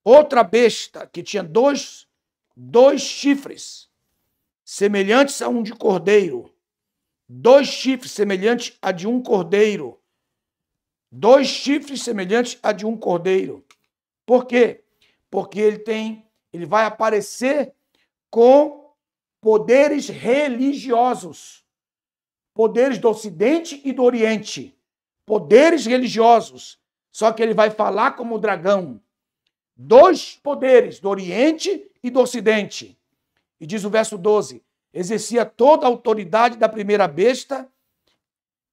Outra besta que tinha dois chifres, semelhantes a um de cordeiro. 2 chifres semelhantes a de um cordeiro. 2 chifres semelhantes a de um cordeiro. Por quê? Porque ele vai aparecer com poderes religiosos. Poderes do Ocidente e do Oriente. Poderes religiosos. Só que ele vai falar como o dragão. 2 poderes, do Oriente e do Ocidente. E diz o verso 12, exercia toda a autoridade da primeira besta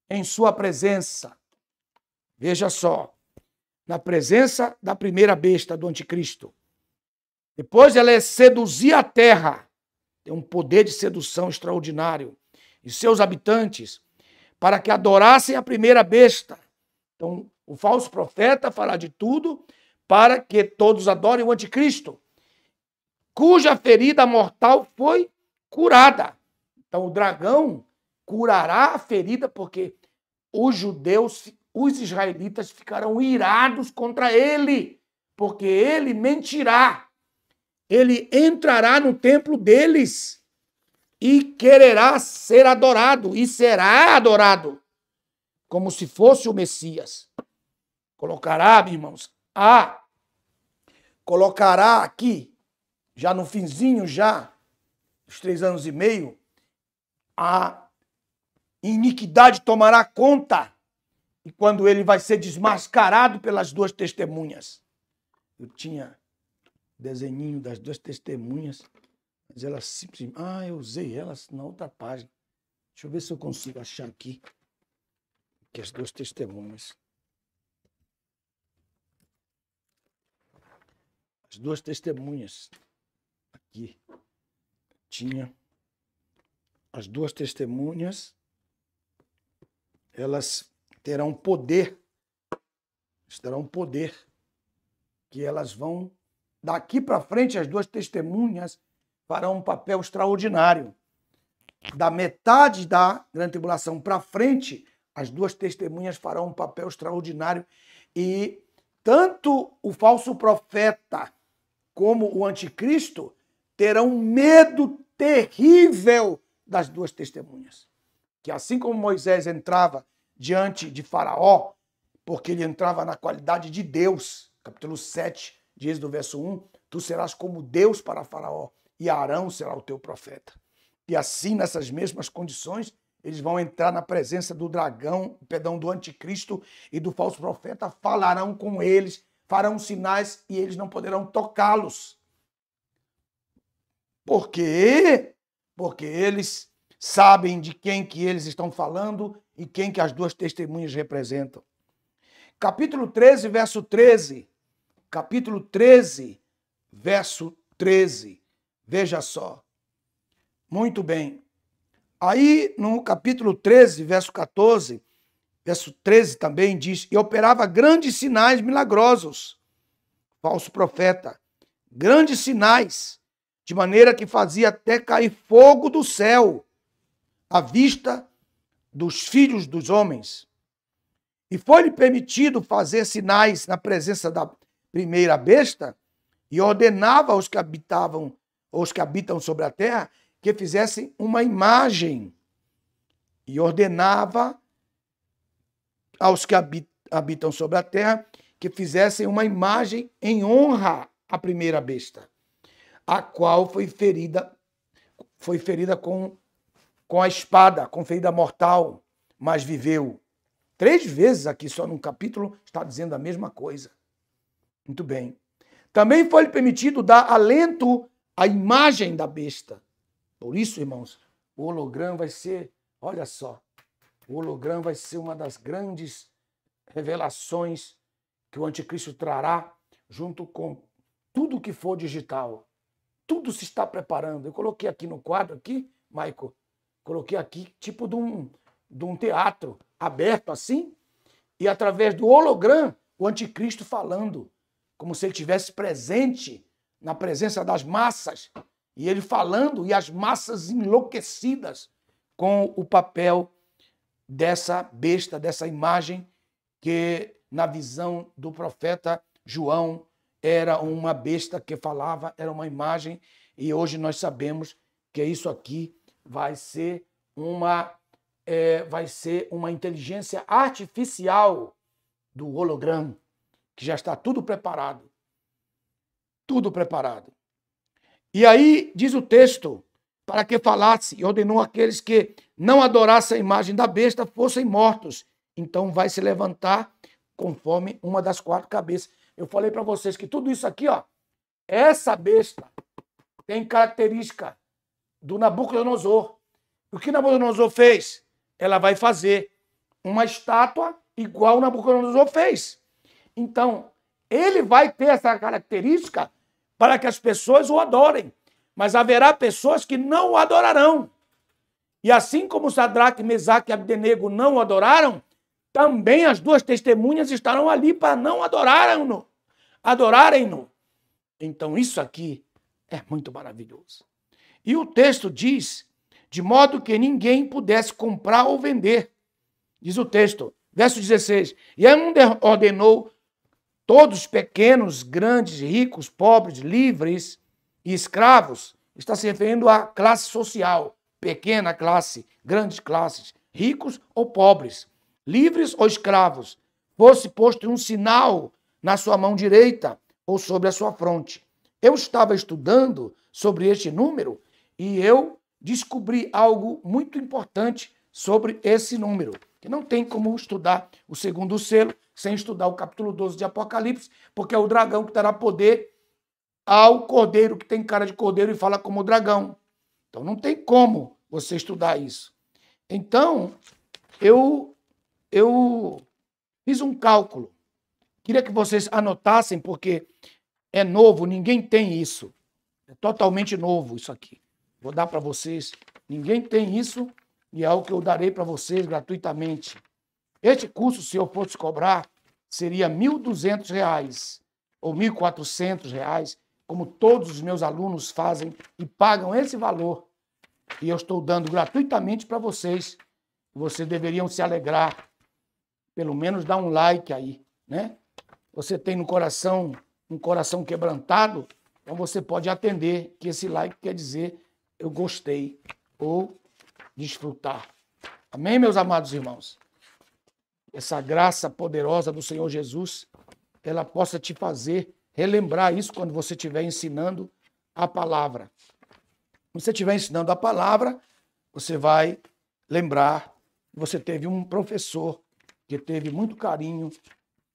em sua presença. Veja só, na presença da primeira besta do anticristo. Depois ela seduzia a terra, tem um poder de sedução extraordinário, e seus habitantes, para que adorassem a primeira besta. Então, o falso profeta fará de tudo para que todos adorem o anticristo, cuja ferida mortal foi curada. Então, o dragão curará a ferida, porque os judeus, os israelitas ficarão irados contra ele, porque ele mentirá. Ele entrará no templo deles e quererá ser adorado, e será adorado, como se fosse o Messias. Colocará, meus irmãos, a colocará aqui, já no finzinho, já, os 3 anos e meio, a iniquidade tomará conta, e quando ele vai ser desmascarado pelas 2 testemunhas. Eu tinha desenhinho das 2 testemunhas, mas elas simplesmente... eu usei elas na outra página. Deixa eu ver se eu consigo achar aqui, que as 2 testemunhas. As 2 testemunhas. Aqui. Tinha as 2 testemunhas. Elas terão poder. Terão poder. Que elas vão... Daqui para frente, as 2 testemunhas farão um papel extraordinário. Da metade da grande tribulação para frente, as 2 testemunhas farão um papel extraordinário. E tanto o falso profeta como o anticristo terão um medo terrível das 2 testemunhas. Que assim como Moisés entrava diante de Faraó, porque ele entrava na qualidade de Deus, capítulo 7, de Êxodo, verso 1, tu serás como Deus para Faraó, e Arão será o teu profeta. E assim, nessas mesmas condições, eles vão entrar na presença do dragão, do anticristo e do falso profeta, falarão com eles, farão sinais e eles não poderão tocá-los. Por quê? Porque eles sabem de quem que eles estão falando e quem que as 2 testemunhas representam. Capítulo 13, verso 13. Capítulo 13, verso 13. Veja só. Muito bem. Aí, no capítulo 13, verso 14, verso 13 também diz, e operava grandes sinais milagrosos, falso profeta, grandes sinais, de maneira que fazia até cair fogo do céu, à vista dos filhos dos homens. E foi-lhe permitido fazer sinais na presença da primeira besta, e ordenava aos que habitam sobre a terra, que fizessem uma imagem. E ordenava aos que habitam sobre a terra que fizessem uma imagem em honra à primeira besta, a qual foi ferida com a espada, com ferida mortal, mas viveu. 3 vezes aqui, só num capítulo, está dizendo a mesma coisa. Muito bem. Também foi-lhe permitido dar alento à imagem da besta. Por isso, irmãos, o holograma vai ser, olha só, o holograma vai ser uma das grandes revelações que o anticristo trará junto com tudo que for digital. Tudo se está preparando. Eu coloquei aqui no quadro, aqui, Michael, coloquei aqui tipo de um teatro aberto assim, e através do holograma, o anticristo falando, como se ele estivesse presente na presença das massas, e ele falando, e as massas enlouquecidas com o papel dessa besta, dessa imagem, que na visão do profeta João era uma besta que falava, era uma imagem, e hoje nós sabemos que isso aqui vai ser uma inteligência artificial do holograma, que já está tudo preparado. Tudo preparado. E aí, diz o texto, para que falasse, e ordenou aqueles que não adorassem a imagem da besta fossem mortos. Então vai se levantar conforme uma das 4 cabeças. Eu falei para vocês que tudo isso aqui, ó, essa besta tem característica do Nabucodonosor. O que Nabucodonosor fez? Ela vai fazer uma estátua igual o Nabucodonosor fez. Então, ele vai ter essa característica para que as pessoas o adorem. Mas haverá pessoas que não o adorarão. E assim como Sadraque, Mesaque e Abdenego não o adoraram, também as 2 testemunhas estarão ali para não adorarem-no. Então isso aqui é muito maravilhoso. E o texto diz, de modo que ninguém pudesse comprar ou vender. Diz o texto, verso 16, e ainda ordenou todos pequenos, grandes, ricos, pobres, livres e escravos, está se referindo à classe social, pequena classe, grandes classes, ricos ou pobres, livres ou escravos, fosse posto um sinal na sua mão direita, ou sobre a sua fronte. Eu estava estudando sobre este número e eu descobri algo muito importante sobre esse número, que não tem como estudar o segundo selo sem estudar o capítulo 12 de Apocalipse, porque é o dragão que dará poder ao cordeiro, que tem cara de cordeiro e fala como dragão. Então não tem como você estudar isso. Então, eu fiz um cálculo. Queria que vocês anotassem, porque é novo, ninguém tem isso. É totalmente novo isso aqui. Vou dar para vocês. Ninguém tem isso e é algo que eu darei para vocês gratuitamente. Este curso, se eu fosse cobrar, seria R$ 1.200 ou R$ 1.400, como todos os meus alunos fazem e pagam esse valor. E eu estou dando gratuitamente para vocês. Vocês deveriam se alegrar. Pelo menos dar um like aí, né? Você tem no coração um coração quebrantado, então você pode atender, que esse like quer dizer eu gostei ou desfrutar. Amém, meus amados irmãos? Essa graça poderosa do Senhor Jesus, ela possa te fazer relembrar isso quando você estiver ensinando a palavra. Quando você estiver ensinando a palavra, você vai lembrar que você teve um professor que teve muito carinho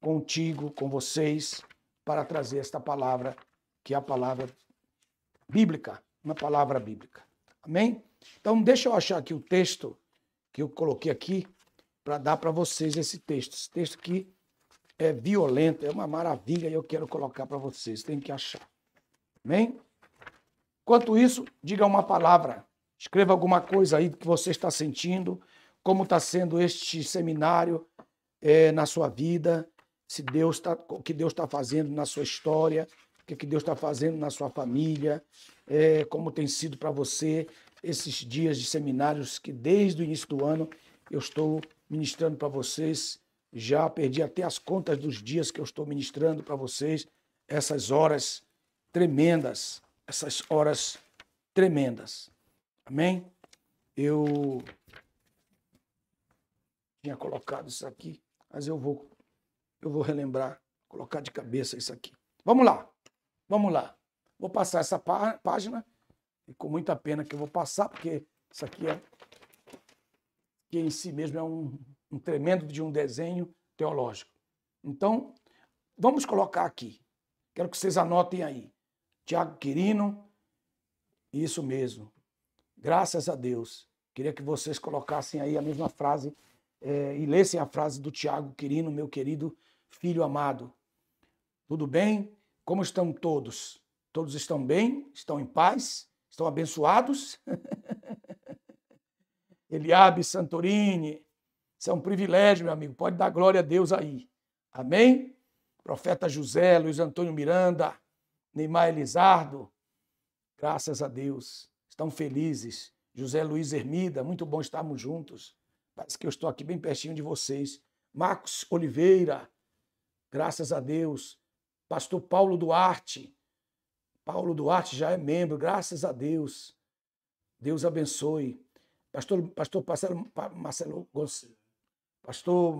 contigo, com vocês, para trazer esta palavra, que é a palavra bíblica, uma palavra bíblica. Amém? Então, deixa eu achar aqui o texto que eu coloquei aqui para dar para vocês esse texto. Esse texto aqui é violento, é uma maravilha e eu quero colocar para vocês. Tem que achar. Amém? Enquanto isso, diga uma palavra. Escreva alguma coisa aí que você está sentindo, como está sendo este seminário na sua vida, se Deus tá, o que Deus está fazendo na sua história, o que Deus está fazendo na sua família, como tem sido para você esses dias de seminários que desde o início do ano eu estou ministrando para vocês. Já perdi até as contas dos dias que eu estou ministrando para vocês, essas horas tremendas, Amém? Eu tinha colocado isso aqui, mas eu vou relembrar, colocar de cabeça isso aqui. Vamos lá. Vou passar essa página, e com muita pena que eu vou passar, porque isso aqui que em si mesmo é um tremendo de um desenho teológico. Então, vamos colocar aqui. Quero que vocês anotem aí. Tiago Quirino, isso mesmo. Graças a Deus. Queria que vocês colocassem aí a mesma frase e lessem a frase do Tiago Quirino, meu querido filho amado. Tudo bem? Como estão todos? Todos estão bem? Estão em paz? Estão abençoados? Eliabe Santorini, isso é um privilégio, meu amigo. Pode dar glória a Deus aí. Amém? Profeta José, Luiz Antônio Miranda, Neymar Elizardo, graças a Deus. Estão felizes. José Luiz Hermida, muito bom estarmos juntos. Parece que eu estou aqui bem pertinho de vocês. Marcos Oliveira, graças a Deus. Pastor Paulo Duarte já é membro, graças a Deus. Deus abençoe. Pastor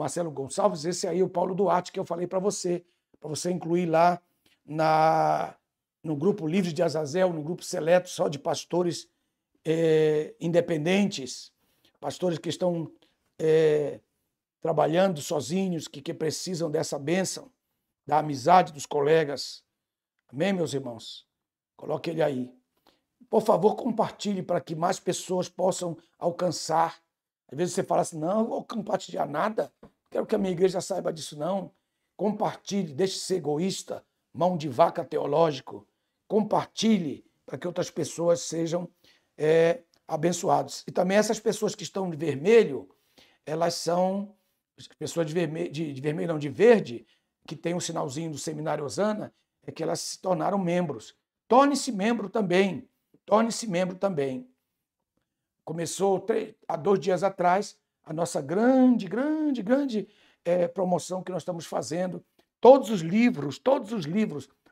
Marcelo Gonçalves, esse aí é o Paulo Duarte que eu falei para você incluir lá no grupo Livre de Azazel, no grupo seleto só de pastores independentes, pastores que estão trabalhando sozinhos, que precisam dessa bênção, da amizade dos colegas. Amém, meus irmãos? Coloque ele aí. Por favor, compartilhe para que mais pessoas possam alcançar. Às vezes você fala assim, não, eu vou compartilhar nada, quero que a minha igreja saiba disso, não. Compartilhe, deixe de ser egoísta, mão de vaca teológico. Compartilhe para que outras pessoas sejam abençoadas. E também essas pessoas que estão de vermelho, elas são pessoas de vermelho, não, de verde, que tem um sinalzinho do Seminário Osana, é que elas se tornaram membros. Torne-se membro também. Começou há 2 dias atrás a nossa grande promoção que nós estamos fazendo. Todos os livros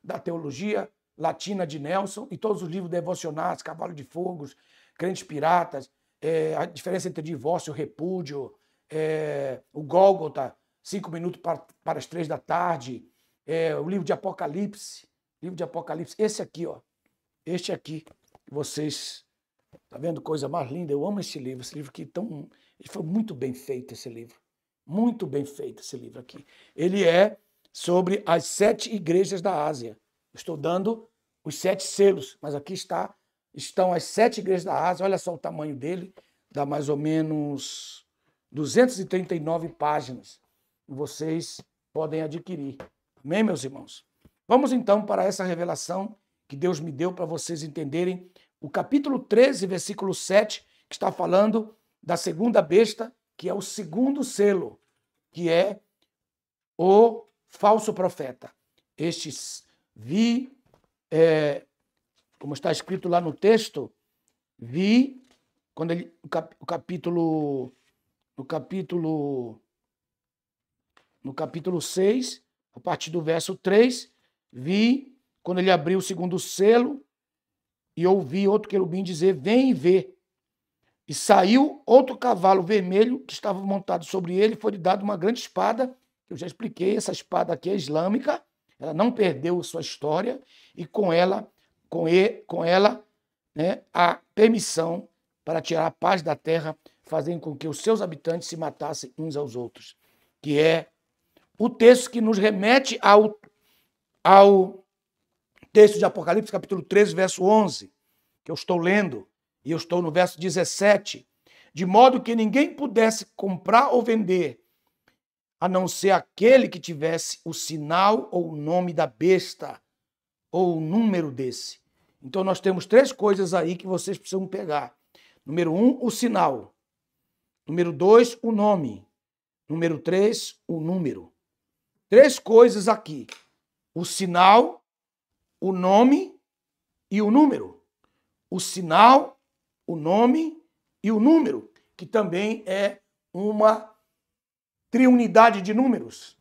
da teologia latina de Nelson e todos os livros devocionais, Cavalo de Fogos, Crentes Piratas, a diferença entre divórcio e repúdio, o Gólgota, 5 minutos para as 3 da tarde, o livro de Apocalipse, Livro de Apocalipse, esse aqui, ó. Este aqui, vocês... Tá vendo? Coisa mais linda. Eu amo esse livro aqui tão... Ele foi muito bem feito, esse livro. Muito bem feito esse livro aqui. Ele é sobre as 7 igrejas da Ásia. Estou dando os 7 selos, mas aqui estão as 7 igrejas da Ásia. Olha só o tamanho dele. Dá mais ou menos 239 páginas. Vocês podem adquirir. Amém, meus irmãos? Vamos então para essa revelação que Deus me deu para vocês entenderem o capítulo 13, versículo 7, que está falando da segunda besta, que é o segundo selo, que é o falso profeta. Estes vi, como está escrito lá no texto, vi, quando ele, no capítulo 6, a partir do verso 3, vi, quando ele abriu o segundo selo, e ouvi outro querubim dizer, vem e vê. E saiu outro cavalo vermelho que estava montado sobre ele, foi-lhe dado uma grande espada. Eu já expliquei, essa espada aqui é islâmica, ela não perdeu sua história, e com ela né, a permissão para tirar a paz da terra, fazendo com que os seus habitantes se matassem uns aos outros. Que é o texto que nos remete ao texto de Apocalipse, capítulo 13, verso 11, que eu estou lendo, e eu estou no verso 17, de modo que ninguém pudesse comprar ou vender, a não ser aquele que tivesse o sinal ou o nome da besta, ou o número desse. Então nós temos 3 coisas aí que vocês precisam pegar. Número 1, o sinal. Número 2, o nome. Número 3, o número. 3 coisas aqui. O sinal, o nome e o número. O sinal, o nome e o número, que também é uma triunidade de números.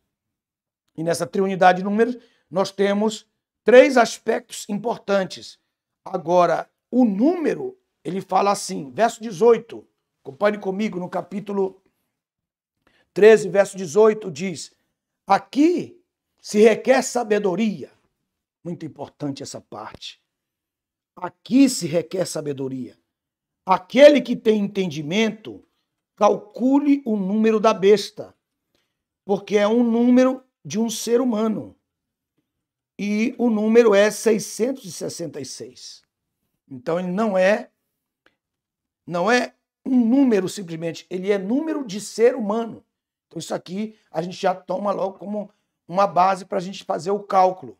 E nessa triunidade de números nós temos 3 aspectos importantes. Agora, o número, ele fala assim, verso 18, acompanhe comigo no capítulo 13, verso 18, diz, aqui se requer sabedoria. Muito importante essa parte. Aqui se requer sabedoria. Aquele que tem entendimento, calcule o número da besta, porque é um número de um ser humano. E o número é 666. Então, ele não é um número simplesmente, ele é número de ser humano. Então, isso aqui a gente já toma logo como uma base para a gente fazer o cálculo.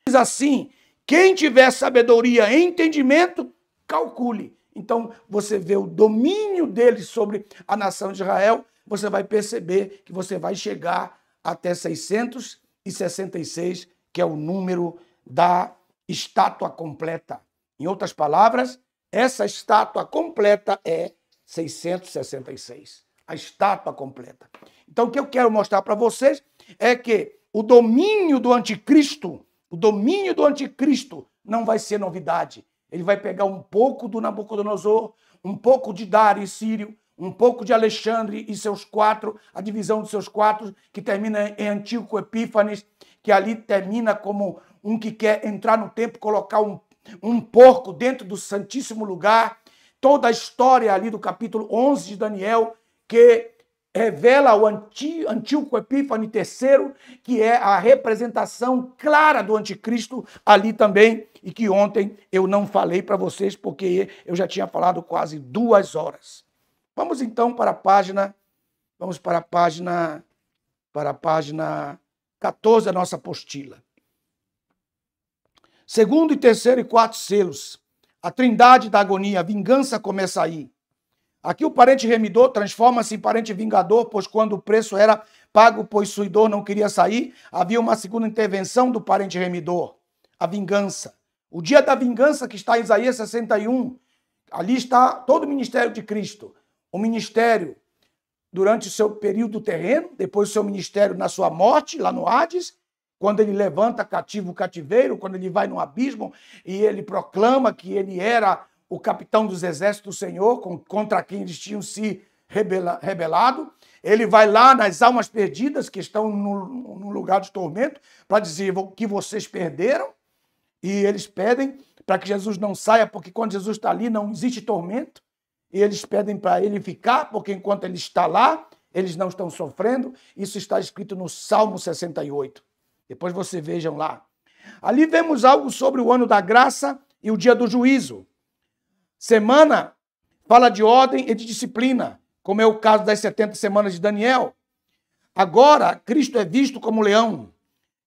Diz assim, quem tiver sabedoria e entendimento, calcule. Então, você vê o domínio dele sobre a nação de Israel, você vai perceber que você vai chegar até 666, que é o número da estátua completa. Em outras palavras, essa estátua completa é 666. A estátua completa. Então, o que eu quero mostrar para vocês é que o domínio do anticristo não vai ser novidade. Ele vai pegar um pouco do Nabucodonosor, um pouco de Dário e Sírio, um pouco de Alexandre e seus 4, a divisão dos seus 4, que termina em Antíoco Epífanes, que ali termina como um que quer entrar no templo, colocar um porco dentro do Santíssimo Lugar. Toda a história ali do capítulo 11 de Daniel, que revela o Antíoco Epífanes III, que é a representação clara do anticristo ali também, e que ontem eu não falei para vocês, porque eu já tinha falado quase 2 horas. Vamos então para a página 14 da nossa apostila. Segundo e terceiro e 4 selos, a trindade da agonia, a vingança começa aí. Aqui o parente remidor transforma-se em parente vingador, pois quando o preço era pago, pois suidor não queria sair, havia uma segunda intervenção do parente remidor, a vingança. O dia da vingança que está em Isaías 61, ali está todo o ministério de Cristo. O ministério durante o seu período terreno, depois o seu ministério na sua morte, lá no Hades, quando ele levanta cativo o cativeiro, quando ele vai no abismo e ele proclama que ele era o capitão dos exércitos do Senhor, contra quem eles tinham se rebelado, ele vai lá nas almas perdidas que estão no lugar de tormento para dizer que vocês perderam, e eles pedem para que Jesus não saia, porque quando Jesus está ali não existe tormento, e eles pedem para ele ficar, porque enquanto ele está lá, eles não estão sofrendo. Isso está escrito no Salmo 68. Depois vocês vejam lá. Ali vemos algo sobre o ano da graça e o dia do juízo. Semana fala de ordem e de disciplina, como é o caso das 70 semanas de Daniel. Agora, Cristo é visto como leão.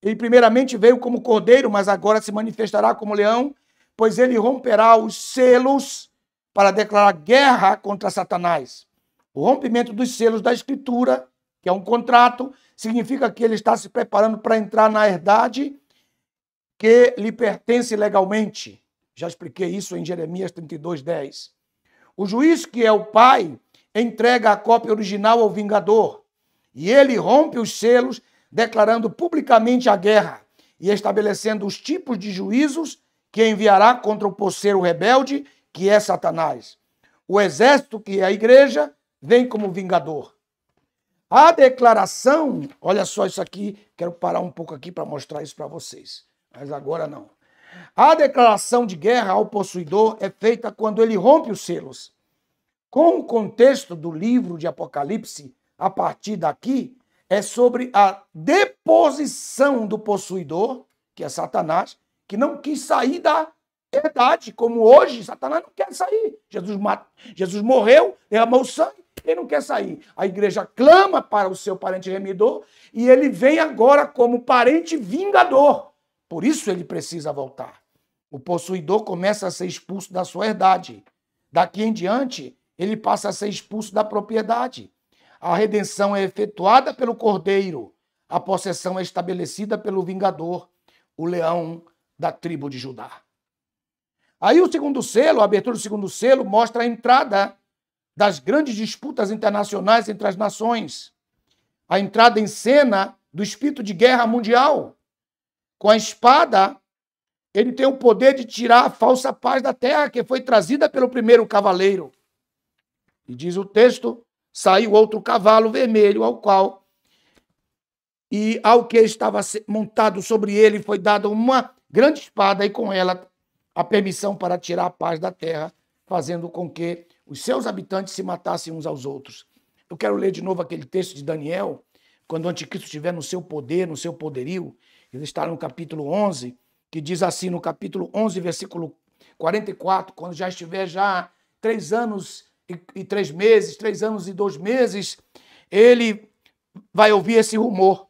Ele primeiramente veio como cordeiro, mas agora se manifestará como leão, pois ele romperá os selos para declarar guerra contra Satanás. O rompimento dos selos da Escritura, que é um contrato, significa que ele está se preparando para entrar na herdade que lhe pertence legalmente. Já expliquei isso em Jeremias 32:10. O juiz, que é o pai, entrega a cópia original ao vingador, e ele rompe os selos, declarando publicamente a guerra e estabelecendo os tipos de juízos que enviará contra o posseiro rebelde, que é Satanás. O exército, que é a igreja, vem como vingador. A declaração, olha só isso aqui, quero parar um pouco aqui para mostrar isso para vocês, mas agora não. A declaração de guerra ao possuidor é feita quando ele rompe os selos. Com o contexto do livro de Apocalipse, a partir daqui, é sobre a deposição do possuidor, que é Satanás, que não quis sair da herdade, como hoje, Satanás não quer sair. Jesus morreu, derramou sangue, ele não quer sair. A igreja clama para o seu parente remidor e ele vem agora como parente vingador. Por isso ele precisa voltar. O possuidor começa a ser expulso da sua herdade. Daqui em diante, ele passa a ser expulso da propriedade. A redenção é efetuada pelo cordeiro. A possessão é estabelecida pelo vingador, o leão da tribo de Judá. Aí o segundo selo, a abertura do segundo selo, mostra a entrada das grandes disputas internacionais entre as nações. A entrada em cena do espírito de guerra mundial. Com a espada, ele tem o poder de tirar a falsa paz da terra, que foi trazida pelo primeiro cavaleiro. E diz o texto, saiu outro cavalo vermelho, ao que estava montado sobre ele foi dada uma grande espada, e com ela a permissão para tirar a paz da terra, fazendo com que os seus habitantes se matassem uns aos outros. Eu quero ler de novo aquele texto de Daniel, quando o anticristo estiver no seu poder, no seu poderio. Ele está no capítulo 11, que diz assim, no capítulo 11, versículo 44, quando já estiver 3 anos e 3 meses, 3 anos e 2 meses, ele vai ouvir esse rumor,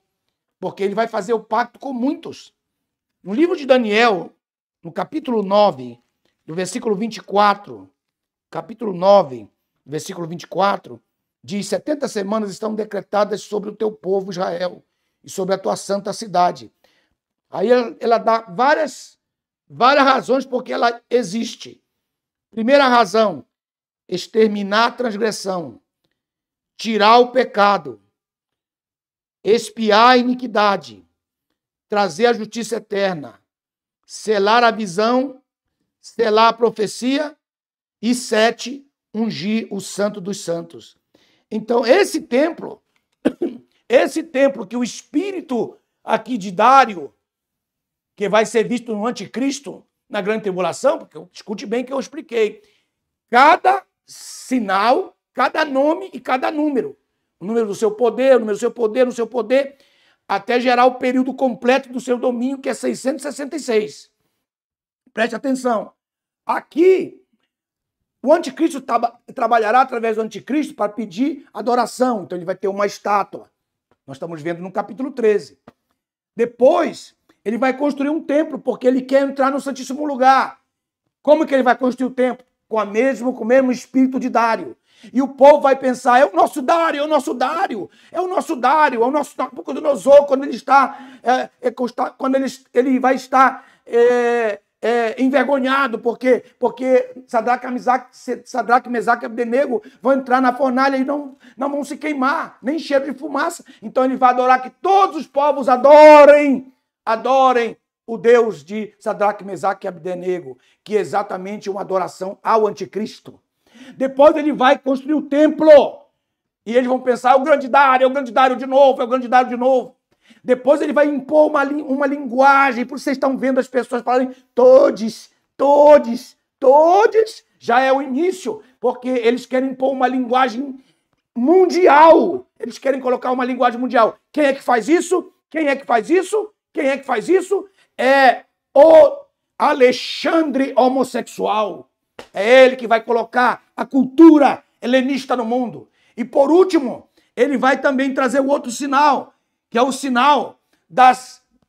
porque ele vai fazer o pacto com muitos. No livro de Daniel, no capítulo 9, do versículo 24, capítulo 9, versículo 24, diz: 70 semanas estão decretadas sobre o teu povo Israel e sobre a tua santa cidade. Aí ela dá várias razões porque ela existe. Primeira razão, exterminar a transgressão, tirar o pecado, expiar a iniquidade, trazer a justiça eterna, selar a visão, selar a profecia e 7, ungir o santo dos santos. Então, esse templo que o espírito aqui de Dário, que vai ser visto no anticristo, na grande tribulação, porque escute bem que eu expliquei, cada sinal, cada nome e cada número. O número do seu poder, o número do seu poder, no seu poder, até gerar o período completo do seu domínio, que é 666. Preste atenção. Aqui, o anticristo trabalhará através do anticristo para pedir adoração. Então, ele vai ter uma estátua. Nós estamos vendo no capítulo 13. Depois, ele vai construir um templo, porque ele quer entrar no Santíssimo Lugar. Como que ele vai construir o templo? Com o mesmo espírito de Dário. E o povo vai pensar, é o nosso Dário, é o nosso Dário, é o nosso Dário, é o nosso Nabucodonosor, quando ele está, quando ele vai estar envergonhado, porque Sadraque, Mesaque e Abdenego vão entrar na fornalha e não vão se queimar, nem cheiro de fumaça. Então ele vai adorar, que todos os povos adorem o Deus de Sadraque, Mesaque e Abdenego, que é exatamente uma adoração ao anticristo. Depois ele vai construir o templo, E eles vão pensar, é o grande Dário de novo, é o grande Dário de novo. Depois ele vai impor uma linguagem, por vocês estão vendo as pessoas falarem todos, já é o início, porque eles querem impor uma linguagem mundial. Eles querem colocar uma linguagem mundial. Quem é que faz isso? Quem é que faz isso? Quem é que faz isso? É o Alexandre homossexual. É ele que vai colocar a cultura helenista no mundo. E por último, ele vai também trazer o outro sinal, que é o sinal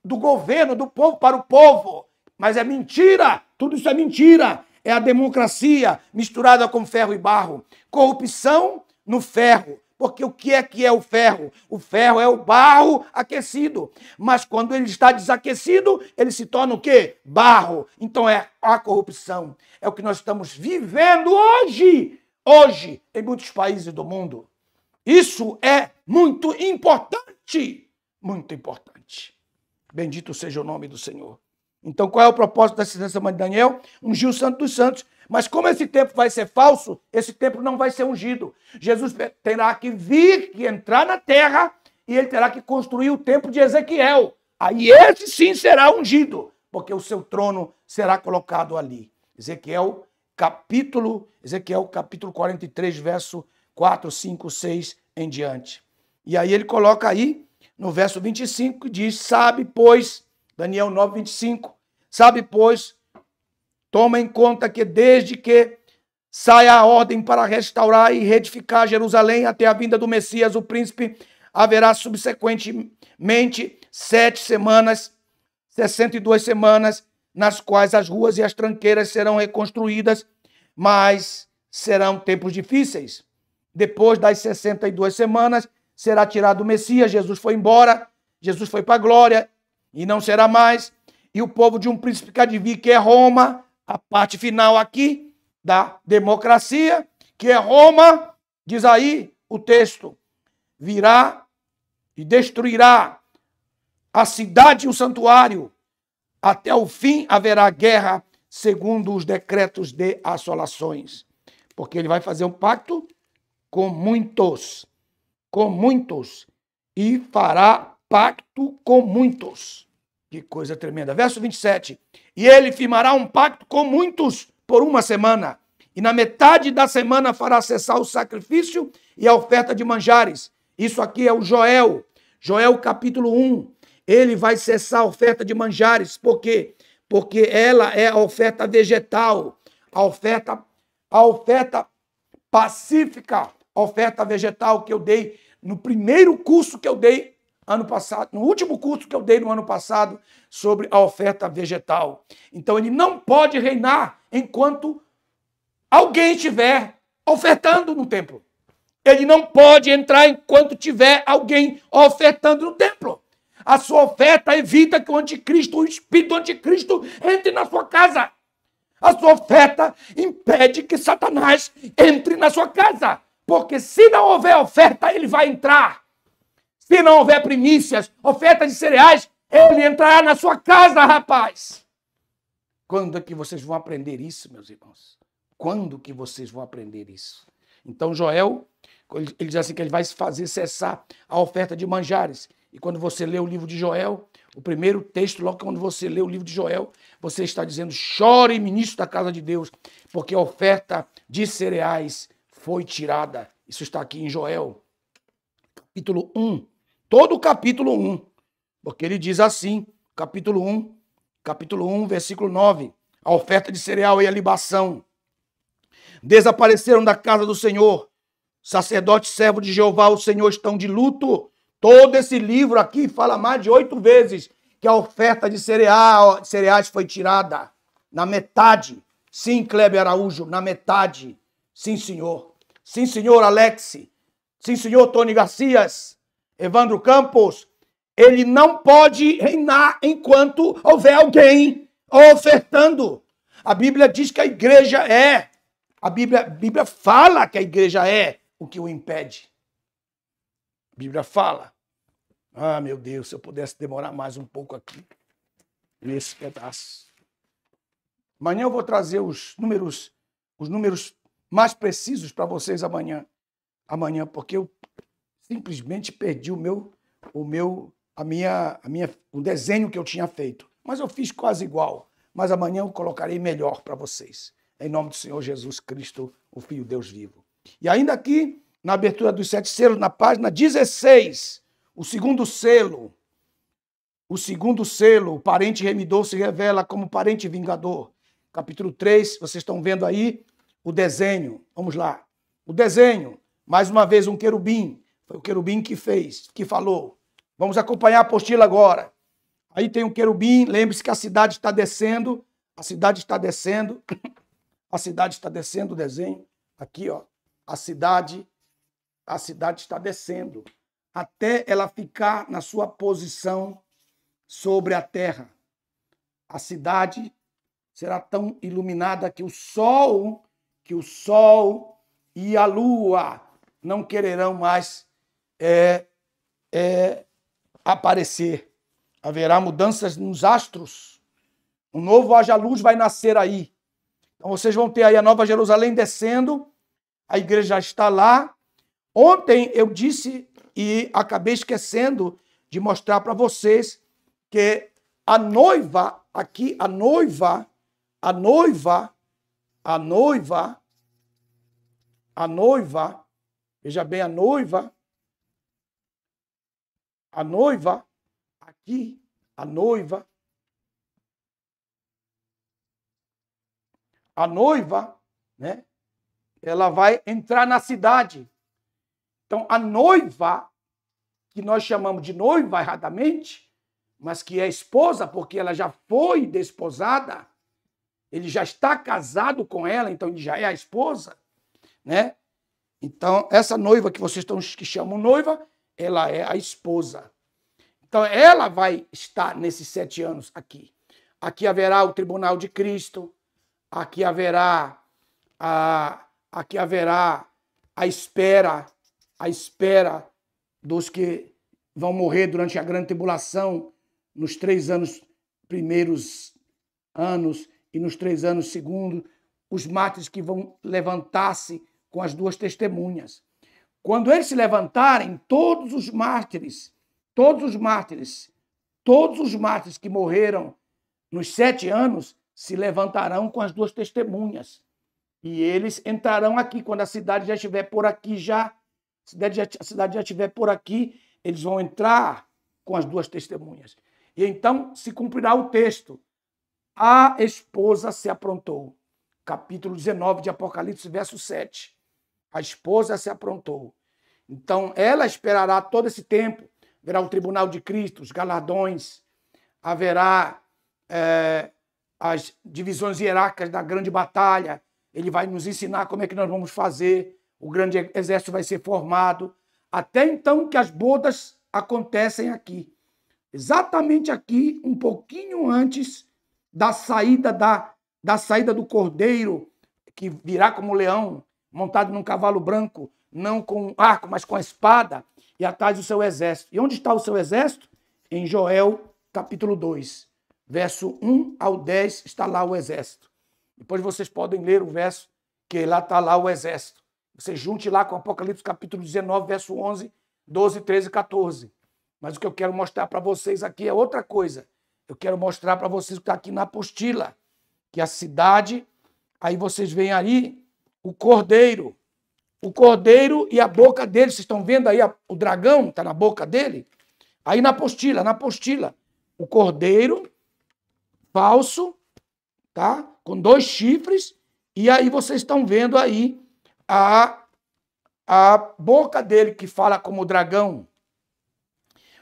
do governo, do povo para o povo. Mas é mentira, tudo isso é mentira. É a democracia misturada com ferro e barro. Corrupção no ferro. Porque o que é o ferro? O ferro é o barro aquecido. Mas quando ele está desaquecido, ele se torna o quê? Barro. Então é a corrupção. É o que nós estamos vivendo hoje. Hoje, em muitos países do mundo. Isso é muito importante. Muito importante. Bendito seja o nome do Senhor. Então, qual é o propósito dessa semana de Daniel? Ungir o Santo dos Santos. Mas como esse tempo vai ser falso, esse tempo não vai ser ungido. Jesus terá que vir, que entrar na terra, e ele terá que construir o templo de Ezequiel. Aí esse sim será ungido, porque o seu trono será colocado ali. Ezequiel capítulo 43, verso 4, 5, 6 em diante. E aí ele coloca aí, no verso 25, diz, sabe, pois, Daniel 9, 25, sabe, pois, toma em conta que desde que saia a ordem para restaurar e reedificar Jerusalém até a vinda do Messias, o príncipe, haverá subsequentemente 7 semanas, 62 semanas, nas quais as ruas e as tranqueiras serão reconstruídas, mas serão tempos difíceis. Depois das 62 semanas, será tirado o Messias, Jesus foi embora, Jesus foi para a glória, e não será mais. E o povo de um príncipe que há de vir, que é Roma, a parte final aqui da democracia, que é Roma, diz aí o texto, virá e destruirá a cidade e o santuário. Até o fim haverá guerra, segundo os decretos de assolações. Porque ele vai fazer um pacto com muitos, e fará pacto com muitos. Que coisa tremenda. Verso 27. E ele firmará um pacto com muitos por 1 semana. E na metade da semana fará cessar o sacrifício e a oferta de manjares. Isso aqui é o Joel. Joel capítulo 1. Ele vai cessar a oferta de manjares. Por quê? Porque ela é a oferta vegetal. A oferta pacífica. A oferta vegetal que eu dei no primeiro curso que eu dei ano passado, no último curso que eu dei no ano passado, sobre a oferta vegetal. Então, ele não pode reinar enquanto alguém estiver ofertando no templo. Ele não pode entrar enquanto tiver alguém ofertando no templo. A sua oferta evita que o anticristo, o espírito do anticristo, entre na sua casa. A sua oferta impede que Satanás entre na sua casa. Porque se não houver oferta, ele vai entrar. Se não houver primícias, oferta de cereais, ele entrará na sua casa, rapaz. Quando é que vocês vão aprender isso, meus irmãos? Quando que vocês vão aprender isso? Então, Joel, ele diz assim que ele vai fazer cessar a oferta de manjares. E quando você lê o livro de Joel, o primeiro texto, logo quando você lê o livro de Joel, você está dizendo, chore, ministro da casa de Deus, porque a oferta de cereais foi tirada. Isso está aqui em Joel, capítulo 1. Todo o capítulo 1, porque ele diz assim, capítulo 1, versículo 9, a oferta de cereal e a libação desapareceram da casa do Senhor, sacerdote servo de Jeová, o Senhor estão de luto. Todo esse livro aqui fala mais de 8 vezes que a oferta de cereais foi tirada, na metade. Sim, Kleber Araújo, na metade. Sim, senhor. Sim, senhor Alex. Sim, senhor Tony Garcias. Evandro Campos, ele não pode reinar enquanto houver alguém ofertando. A Bíblia diz que a igreja é. A Bíblia fala que a igreja é o que o impede. A Bíblia fala. Ah, meu Deus, se eu pudesse demorar mais um pouco aqui, nesse pedaço. Amanhã eu vou trazer os números mais precisos para vocês amanhã. amanhã, porque eu simplesmente perdi o desenho que eu tinha feito. Mas eu fiz quase igual. Mas amanhã eu colocarei melhor para vocês. Em nome do Senhor Jesus Cristo, o Filho de Deus vivo. E ainda aqui, na abertura dos 7 selos, na página 16, o segundo selo, o parente remidor se revela como parente vingador. Capítulo 3, vocês estão vendo aí o desenho. Vamos lá. O desenho, mais uma vez um querubim. Foi o querubim que fez, que falou. Vamos acompanhar a apostila agora. Aí tem um querubim, lembre-se que a cidade está descendo. A cidade está descendo. A cidade está descendo o desenho. Aqui, ó. A cidade está descendo. Até ela ficar na sua posição sobre a terra. A cidade será tão iluminada que o sol e a lua não quererão mais aparecer. Haverá mudanças nos astros. Um novo haja-luz vai nascer aí. Então vocês vão ter aí a Nova Jerusalém descendo. A igreja já está lá. Ontem eu disse e acabei esquecendo de mostrar para vocês que a noiva, aqui, a noiva, veja bem, a noiva, aqui, a noiva, né? Ela vai entrar na cidade. Então, a noiva, que nós chamamos de noiva erradamente, mas que é esposa, porque ela já foi desposada, ele já está casado com ela, então ele já é a esposa, né? Então, essa noiva que vocês que chamam noiva, ela é a esposa. Então, ela vai estar nesses 7 anos aqui. Aqui haverá o tribunal de Cristo, aqui haverá a espera dos que vão morrer durante a grande tribulação, nos 3 primeiros anos e nos 3 anos segundos, os mártires que vão levantar-se com as 2 testemunhas. Quando eles se levantarem, todos os mártires que morreram nos 7 anos se levantarão com as 2 testemunhas. E eles entrarão aqui, quando a cidade já estiver por aqui a cidade já estiver por aqui, eles vão entrar com as 2 testemunhas. E então se cumprirá o texto. A esposa se aprontou. Capítulo 19 de Apocalipse, verso 7. A esposa se aprontou. Então, ela esperará todo esse tempo. Haverá o tribunal de Cristo, os galardões. Haverá as divisões hierárquicas da grande batalha. Ele vai nos ensinar como é que nós vamos fazer. O grande exército vai ser formado. Até então que as bodas acontecem aqui. Exatamente aqui, um pouquinho antes da saída do cordeiro, que virá como leão, montado num cavalo branco, não com arco, mas com a espada, e atrás do seu exército. E onde está o seu exército? Em Joel, capítulo 2, verso 1 ao 10, está lá o exército. Depois vocês podem ler o verso, que lá está lá o exército. Você junte lá com Apocalipse, capítulo 19, verso 11, 12, 13 e 14. Mas o que eu quero mostrar para vocês aqui é outra coisa. Eu quero mostrar para vocês o que está aqui na apostila, que a cidade, aí vocês veem ali o cordeiro e a boca dele. Vocês estão vendo aí o dragão está na boca dele? Aí na apostila, o cordeiro falso, tá? Com 2 chifres, e aí vocês estão vendo aí a boca dele que fala como dragão.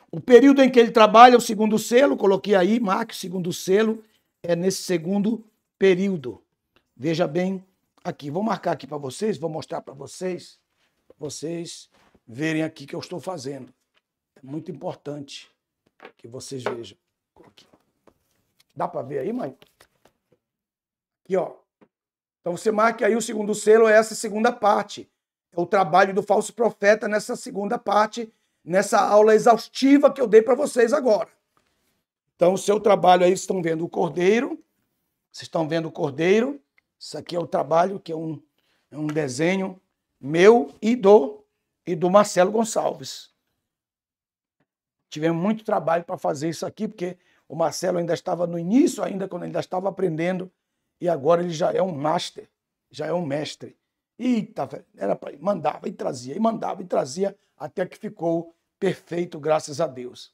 O período em que ele trabalha é o 2º selo, coloquei aí, marque o 2º selo, é nesse 2º período. Veja bem aqui, vou marcar aqui para vocês, vou mostrar para vocês verem aqui o que eu estou fazendo. É muito importante que vocês vejam. Dá para ver aí, mãe? Aqui, ó. Então você marque aí o 2º selo, é essa segunda parte. É o trabalho do falso profeta nessa segunda parte, nessa aula exaustiva que eu dei para vocês agora. Então, o seu trabalho aí, vocês estão vendo o cordeiro. Vocês estão vendo o cordeiro. Isso aqui é o trabalho, que é um desenho meu e do e do Marcelo Gonçalves. Tivemos muito trabalho para fazer isso aqui, porque o Marcelo ainda estava no início, ainda quando ele ainda estava aprendendo, e agora ele já é um master, já é um mestre. Eita, era para mandava e trazia, e mandava e trazia, até que ficou perfeito, graças a Deus.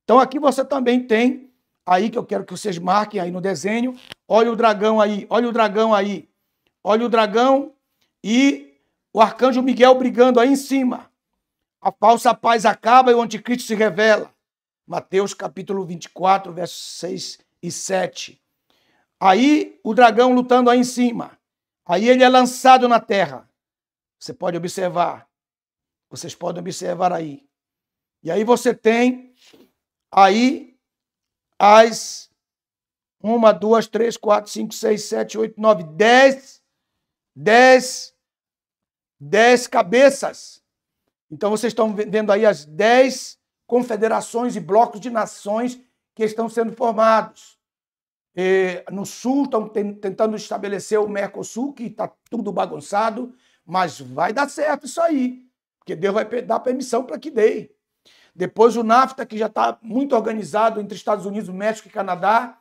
Então aqui você também tem, aí que eu quero que vocês marquem aí no desenho, olha o dragão aí, olha o dragão aí, olha o dragão e o arcanjo Miguel brigando aí em cima. A falsa paz acaba e o anticristo se revela. Mateus capítulo 24, versos 6 e 7. Aí o dragão lutando aí em cima. Aí ele é lançado na terra. Você pode observar. Vocês podem observar aí. E aí você tem aí as 1, 2, 3, 4, 5, 6, 7, 8, 9, 10 cabeças. Então vocês estão vendo aí as 10 confederações e blocos de nações que estão sendo formados. No sul estão tentando estabelecer o Mercosul, que está tudo bagunçado, mas vai dar certo isso aí, porque Deus vai dar permissão para que dê. Depois o NAFTA, que já está muito organizado entre Estados Unidos, México e Canadá,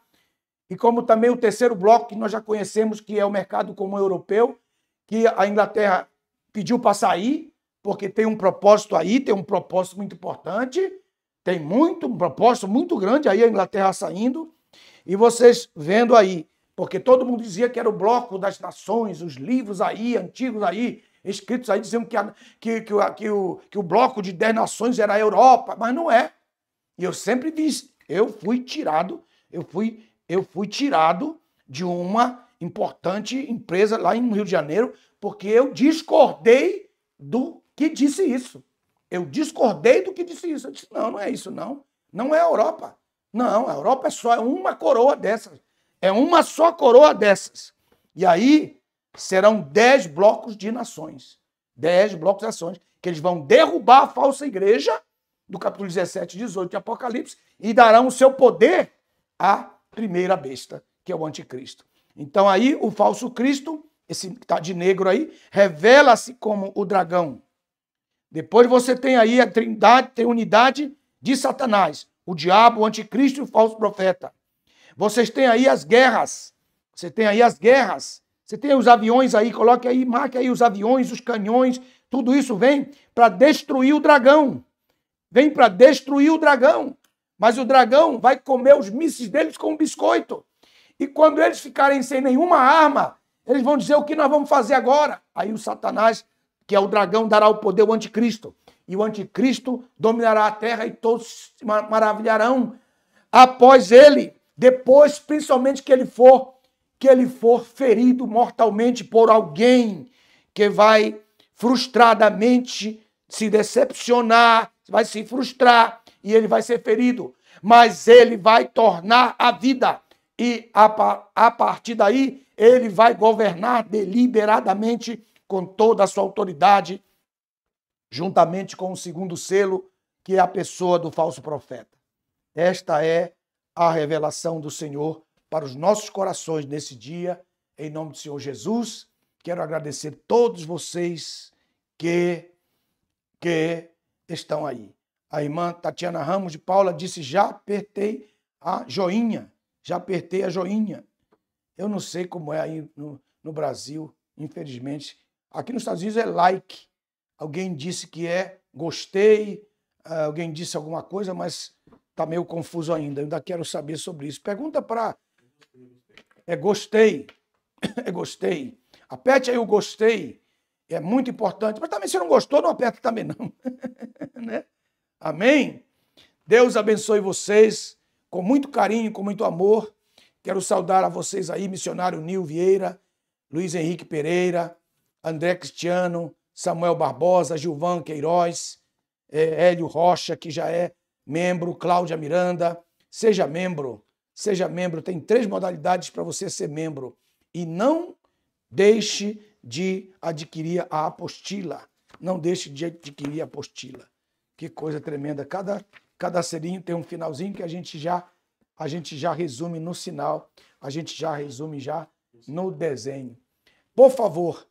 e como também o terceiro bloco que nós já conhecemos, que é o mercado comum europeu, que a Inglaterra pediu para sair, porque tem um propósito aí, tem um propósito muito importante, tem um propósito muito grande aí a Inglaterra saindo, e vocês vendo aí, porque todo mundo dizia que era o bloco das nações, os livros aí, antigos aí, escritos aí, dizendo que o bloco de 10 nações era a Europa, mas não é. E eu sempre disse, eu fui tirado de uma importante empresa lá no Rio de Janeiro, porque eu discordei do que disse isso. Eu discordei do que disse isso. Eu disse, não é isso, não. Não é a Europa. Não, a Europa é só uma coroa dessas. É uma só coroa dessas. E aí serão 10 blocos de nações. 10 blocos de nações, que eles vão derrubar a falsa igreja, do capítulo 17 e 18 de Apocalipse, e darão o seu poder à primeira besta, que é o anticristo. Então aí o falso Cristo, esse que está de negro aí, revela-se como o dragão. Depois você tem aí a unidade de Satanás, o diabo, o anticristo e o falso profeta. Vocês têm aí as guerras. Você tem aí as guerras. Você tem os aviões aí, coloque aí, marque aí os aviões, os canhões, tudo isso vem para destruir o dragão. Vem para destruir o dragão. Mas o dragão vai comer os mísseis deles com um biscoito. E quando eles ficarem sem nenhuma arma, eles vão dizer o que nós vamos fazer agora. Aí o Satanás, que é o dragão, dará o poder ao anticristo. E o anticristo dominará a terra e todos se maravilharão após ele. Depois, principalmente, que ele for ferido mortalmente por alguém que vai frustradamente se decepcionar, vai se frustrar e ele vai ser ferido. Mas ele vai tornar a vida e a partir daí ele vai governar deliberadamente com toda a sua autoridade, juntamente com o segundo selo, que é a pessoa do falso profeta. Esta é a revelação do Senhor para os nossos corações nesse dia, em nome do Senhor Jesus. Quero agradecer a todos vocês que estão aí. A irmã Tatiana Ramos de Paula disse, já apertei a joinha. Eu não sei como é aí no Brasil, infelizmente. Aqui nos Estados Unidos é like. Alguém disse que é gostei, alguém disse alguma coisa, mas está meio confuso ainda. Eu ainda quero saber sobre isso. Pergunta para... gostei. Gostei. Aperte aí o gostei. É muito importante. Mas também se não gostou, não aperta também não. Né? Amém? Deus abençoe vocês com muito carinho, com muito amor. Quero saudar a vocês aí, missionário Nil Vieira, Luiz Henrique Pereira, André Cristiano, Samuel Barbosa, Gilvan Queiroz, Hélio Rocha, que já é membro, Cláudia Miranda. Seja membro. Tem 3 modalidades para você ser membro. E não deixe de adquirir a apostila. Não deixe de adquirir a apostila. Que coisa tremenda. Cada serinho tem um finalzinho que a gente já resume no sinal, a gente já resume já no desenho. Por favor,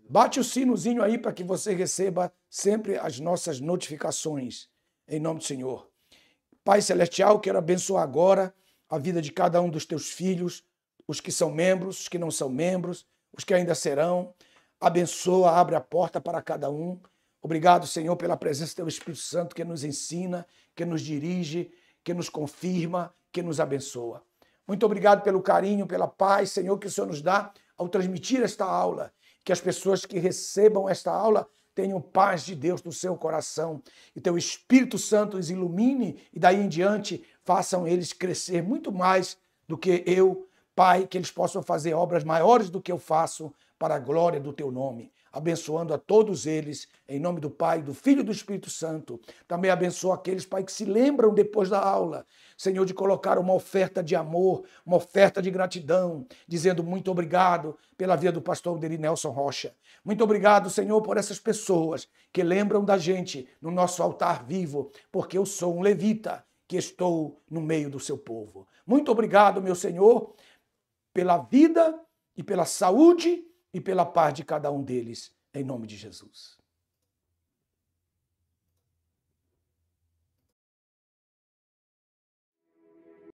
Bate o sinozinho aí para que você receba sempre as nossas notificações. Em nome do Senhor. Pai Celestial, quero abençoar agora a vida de cada um dos teus filhos, os que são membros, os que não são membros, os que ainda serão. Abençoa, abre a porta para cada um. Obrigado, Senhor, pela presença do teu Espírito Santo que nos ensina, que nos dirige, que nos confirma, que nos abençoa. Muito obrigado pelo carinho, pela paz, Senhor, que o Senhor nos dá ao transmitir esta aula. Que as pessoas que recebam esta aula tenham paz de Deus no seu coração e teu Espírito Santo os ilumine e daí em diante façam eles crescer muito mais do que eu, Pai, que eles possam fazer obras maiores do que eu faço para a glória do teu nome. Abençoando a todos eles, em nome do Pai, do Filho e do Espírito Santo. Também abençoa aqueles, Pai, que se lembram depois da aula, Senhor, de colocar uma oferta de amor, uma oferta de gratidão, dizendo muito obrigado pela vida do pastor Deri Nelson Rocha. Muito obrigado, Senhor, por essas pessoas que lembram da gente no nosso altar vivo, porque eu sou um levita que estou no meio do seu povo. Muito obrigado, meu Senhor, pela vida e pela saúde e pela paz de cada um deles, em nome de Jesus.